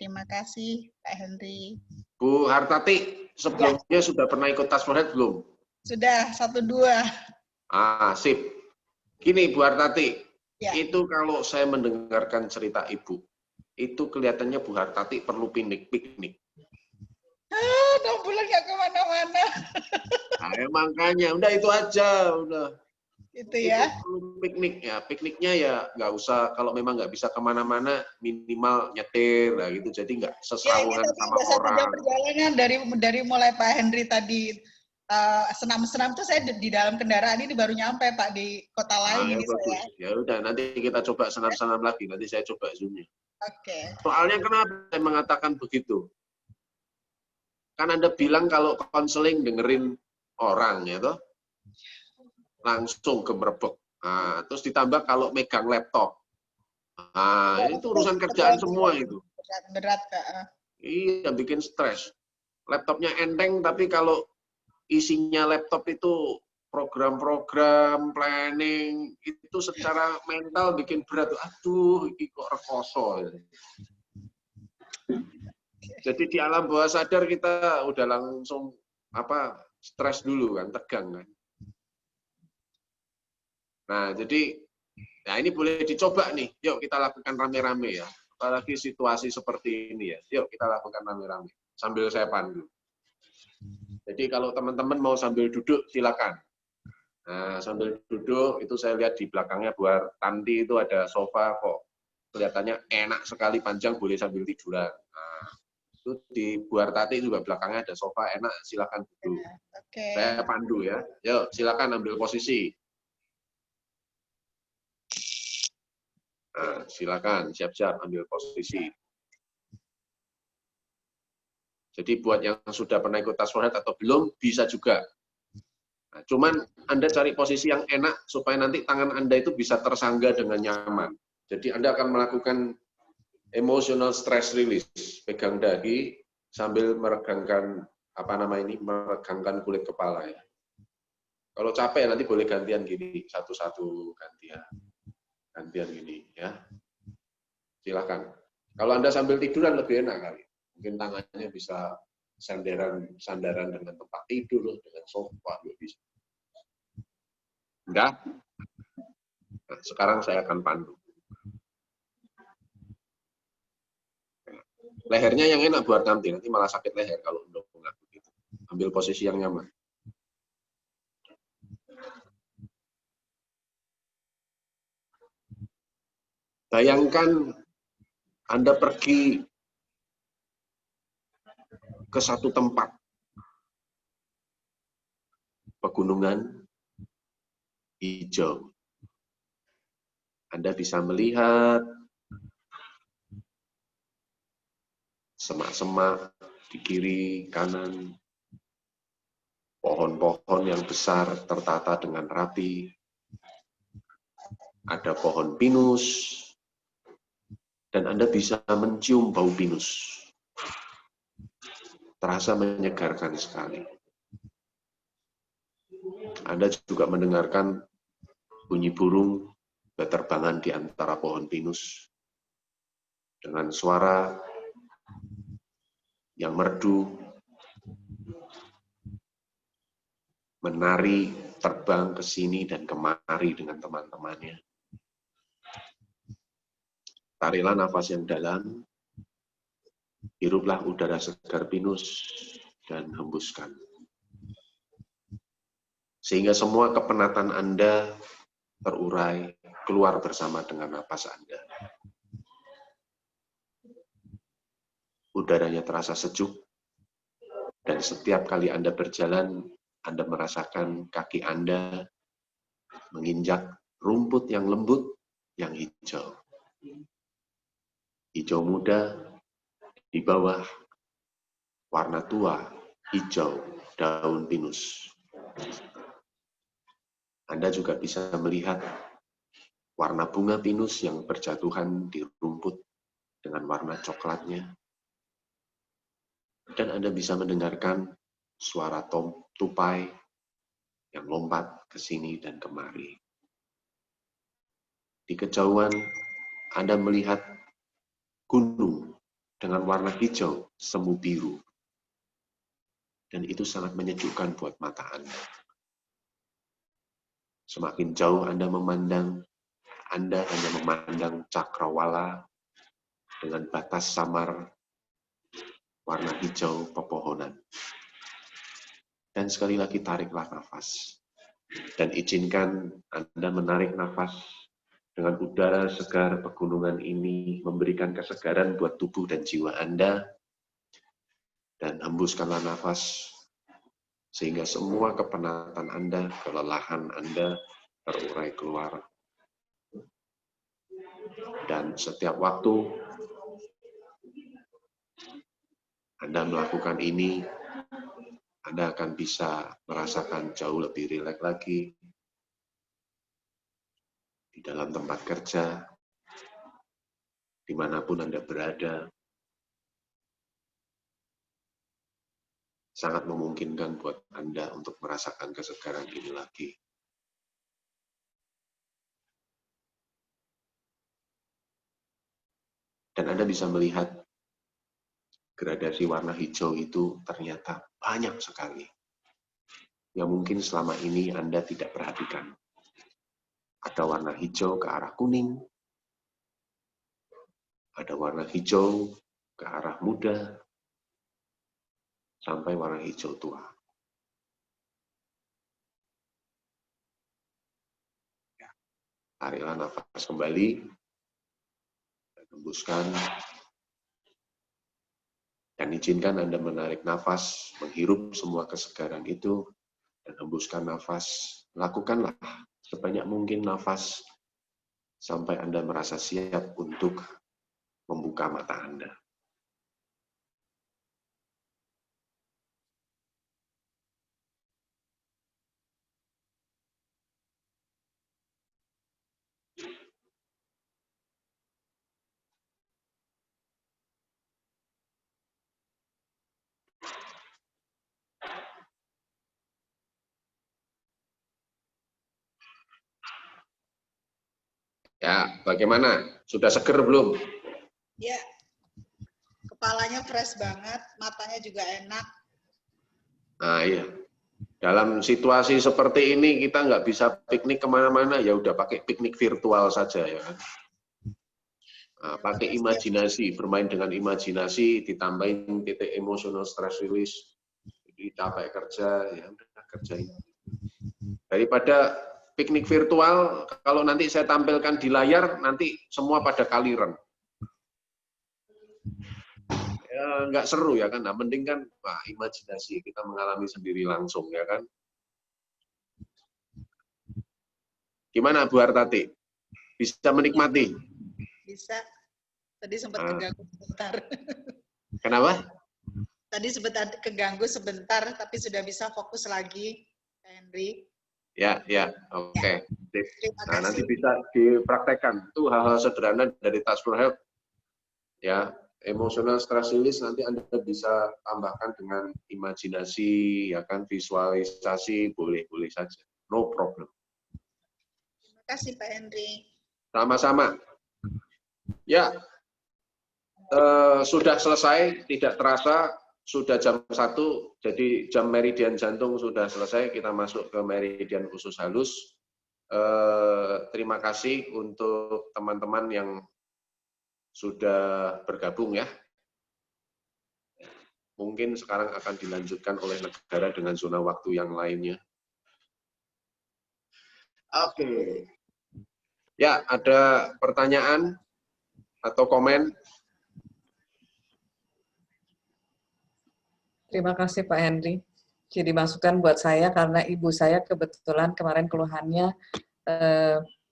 Terima kasih Pak Henry. Bu Hartati, sebelumnya sudah pernah ikut Task Force Health belum? Sudah, 1-2. Sip. Gini Bu Hartati, itu kalau saya mendengarkan cerita Ibu, itu kelihatannya Bu Hartati perlu piknik. 6 bulan nggak kemana-mana. Nah, makanya, udah itu aja, udah. Itu ya. Itu perlu piknik ya, pikniknya ya nggak usah, kalau memang nggak bisa kemana-mana, minimal nyetir, lah gitu, jadi nggak sesawungan sama orang. Perjalanan dari mulai Pak Henry tadi senam-senam tuh saya di dalam kendaraan ini baru nyampe Pak di kota lain ini bagus. saya. Ya udah, nanti kita coba senam-senam lagi, nanti saya coba zoom-nya. Oke. Soalnya kenapa saya mengatakan begitu? Kan Anda bilang kalau konseling dengerin orang ya toh, langsung gemerebek. Nah, terus ditambah kalau megang laptop. Nah, itu urusan kerjaan semua itu. Berat Kak. Iya, bikin stres. Laptopnya enteng, tapi kalau isinya laptop itu program-program, planning, itu secara mental bikin berat. Aduh, ini kok rekoso. Jadi di alam bawah sadar kita udah langsung stres dulu kan, tegang kan. Nah, jadi ini boleh dicoba nih. Yuk kita lakukan rame-rame ya. Apalagi situasi seperti ini ya. Yuk kita lakukan rame-rame. Sambil saya pandu. Jadi kalau teman-teman mau sambil duduk, silakan. Nah, sambil duduk, itu saya lihat di belakangnya Bu Tanti itu ada sofa kok. Kelihatannya enak sekali, panjang, boleh sambil tiduran. Nah, itu di Bu Tati juga belakangnya ada sofa, enak, silakan duduk. Saya pandu ya. Yuk, silakan ambil posisi. Nah, silakan, siap-siap ambil posisi. Jadi buat yang sudah pernah ikut Task Force Health atau belum, bisa juga. Nah, cuman Anda cari posisi yang enak supaya nanti tangan Anda itu bisa tersangga dengan nyaman. Jadi Anda akan melakukan emotional stress release, pegang dahi sambil meregangkan meregangkan kulit kepala ya. Kalau capek nanti boleh gantian gini, satu-satu gantian gini ya. Silakan. Kalau Anda sambil tiduran lebih enak kali. Mungkin tangannya bisa sandaran dengan tempat tidur, dengan sofa, bisa. Udah? Nah, sekarang saya akan pandu. Lehernya yang enak buat nanti malah sakit leher kalau udah begitu. Ambil posisi yang nyaman. Bayangkan Anda pergi ke satu tempat, pegunungan hijau. Anda bisa melihat semak-semak di kiri, kanan, pohon-pohon yang besar tertata dengan rapi, ada pohon pinus, dan Anda bisa mencium bau pinus. Terasa menyegarkan sekali. Anda juga mendengarkan bunyi burung berterbangan di antara pohon pinus dengan suara yang merdu, menari, terbang ke sini dan kemari dengan teman-temannya. Tariklah nafas yang dalam, hiruplah udara segar pinus, dan hembuskan. Sehingga semua kepenatan Anda terurai, keluar bersama dengan napas Anda. Udaranya terasa sejuk, dan setiap kali Anda berjalan, Anda merasakan kaki Anda menginjak rumput yang lembut, yang hijau. hijau muda, di bawah warna tua, hijau, daun pinus. Anda juga bisa melihat warna bunga pinus yang berjatuhan di rumput dengan warna coklatnya. Dan Anda bisa mendengarkan suara tupai yang lompat ke sini dan kemari. Di kejauhan, Anda melihat gunung dengan warna hijau semu biru. Dan itu sangat menyejukkan buat mata Anda. Semakin jauh Anda memandang, Anda hanya memandang cakrawala dengan batas samar warna hijau pepohonan. Dan sekali lagi tariklah nafas. Dan izinkan Anda menarik nafas dengan udara segar pegunungan ini, memberikan kesegaran buat tubuh dan jiwa Anda. Dan hembuskanlah nafas, sehingga semua kepenatan Anda, kelelahan Anda terurai keluar. Dan setiap waktu Anda melakukan ini, Anda akan bisa merasakan jauh lebih rileks lagi di dalam tempat kerja, dimanapun Anda berada. Sangat memungkinkan buat Anda untuk merasakan kesegaran ini lagi. Dan Anda bisa melihat gradasi warna hijau itu ternyata banyak sekali. Yang mungkin selama ini Anda tidak perhatikan. Ada warna hijau ke arah kuning, ada warna hijau ke arah muda, sampai warna hijau tua. Tariklah nafas kembali, hembuskan, dan izinkan Anda menarik nafas, menghirup semua kesegaran itu, dan hembuskan nafas. Lakukanlah sebanyak mungkin nafas sampai Anda merasa siap untuk membuka mata Anda. Ya, bagaimana? Sudah seger belum? Ya, kepalanya fresh banget, matanya juga enak. Nah, iya. Dalam situasi seperti ini, kita nggak bisa piknik kemana-mana, ya udah pakai piknik virtual saja, ya kan? Nah, pakai imajinasi, bermain dengan imajinasi, ditambahin titik emotional stress release, jadi capek kerja, ya udah kerjain. Daripada piknik virtual, kalau nanti saya tampilkan di layar, nanti semua pada kaliren. Ya, nggak seru ya kan, nah, mending kan wah, imajinasi, kita mengalami sendiri langsung ya kan. Gimana Bu Hartati? Bisa menikmati? Bisa. Tadi sempat keganggu sebentar. Kenapa? Tadi sempat keganggu sebentar, tapi sudah bisa fokus lagi, Pak Henry. Ya, oke. Terima Nah, kasih. nanti bisa dipraktekkan. Itu hal-hal sederhana dari Task for Health. Ya, emotional stress release nanti Anda bisa tambahkan dengan imajinasi, ya kan, visualisasi, boleh-boleh saja. No problem. Terima kasih Pak Henry. Sama-sama. Ya, sudah selesai, tidak terasa, sudah jam 1, jadi jam meridian jantung sudah selesai, kita masuk ke meridian usus halus. Terima kasih untuk teman-teman yang sudah bergabung ya. Mungkin sekarang akan dilanjutkan oleh negara dengan zona waktu yang lainnya. Oke. Ya, ada pertanyaan atau komen? Terima kasih Pak Henry. Jadi masukan buat saya karena ibu saya kebetulan kemarin keluhannya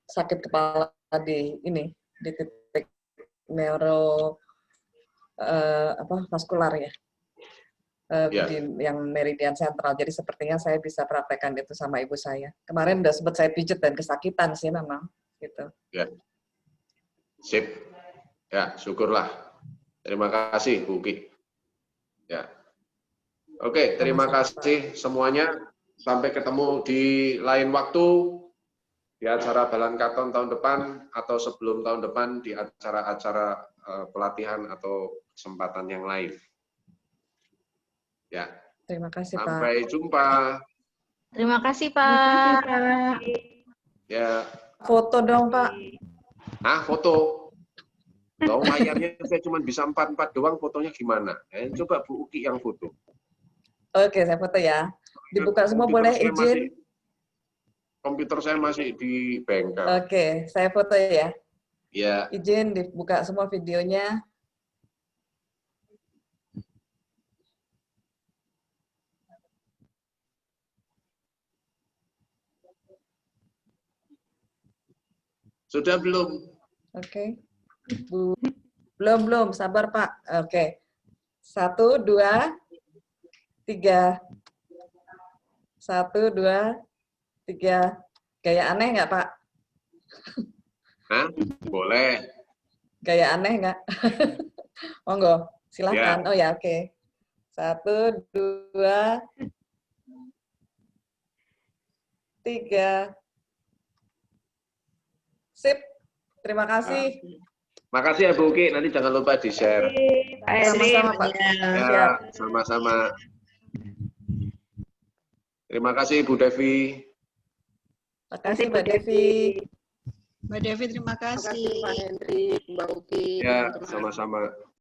sakit kepala di titik vaskular ya. Ya. Yang meridian sentral. Jadi sepertinya saya bisa praktekkan itu sama ibu saya. Kemarin udah sempat saya pijat dan kesakitan sih memang gitu. Ya. Sip. Ya, syukurlah. Terima kasih Bu Uki. Ya. Oke, terima kasih semuanya. Sampai ketemu di lain waktu di acara Balan Katon tahun depan atau sebelum tahun depan di acara-acara pelatihan atau kesempatan yang lain. Ya. Terima kasih, Pak. Sampai jumpa. Terima kasih, Terima Pak. kasih, Pak. Ya. Foto dong, Pak. Foto. Loh, layarnya saya cuma bisa 4-4 doang, fotonya gimana? Coba Bu Uki yang foto. Oke, saya foto ya. Dibuka semua boleh, izin? Komputer saya masih di bengkel. Oke, saya foto ya. Ya. Izin dibuka semua videonya. Sudah belum? Oke. Belum, sabar Pak. Oke. 1, 2, 3. 1, 2, 3. Gaya aneh nggak Pak? Hah? Boleh. Gaya aneh nggak? Monggo, silahkan. Ya. Oh ya, oke. 1, 2, 3. Sip. Terima kasih. Makasih ya Bu Uki, nanti jangan lupa di-share. Sama-sama Pak. Ya, sama-sama. Terima kasih Bu Devi. Terima kasih Mbak Devi. Mbak Devi, terima kasih. Pak Hendri, Mbak Uki. Ya, sama-sama.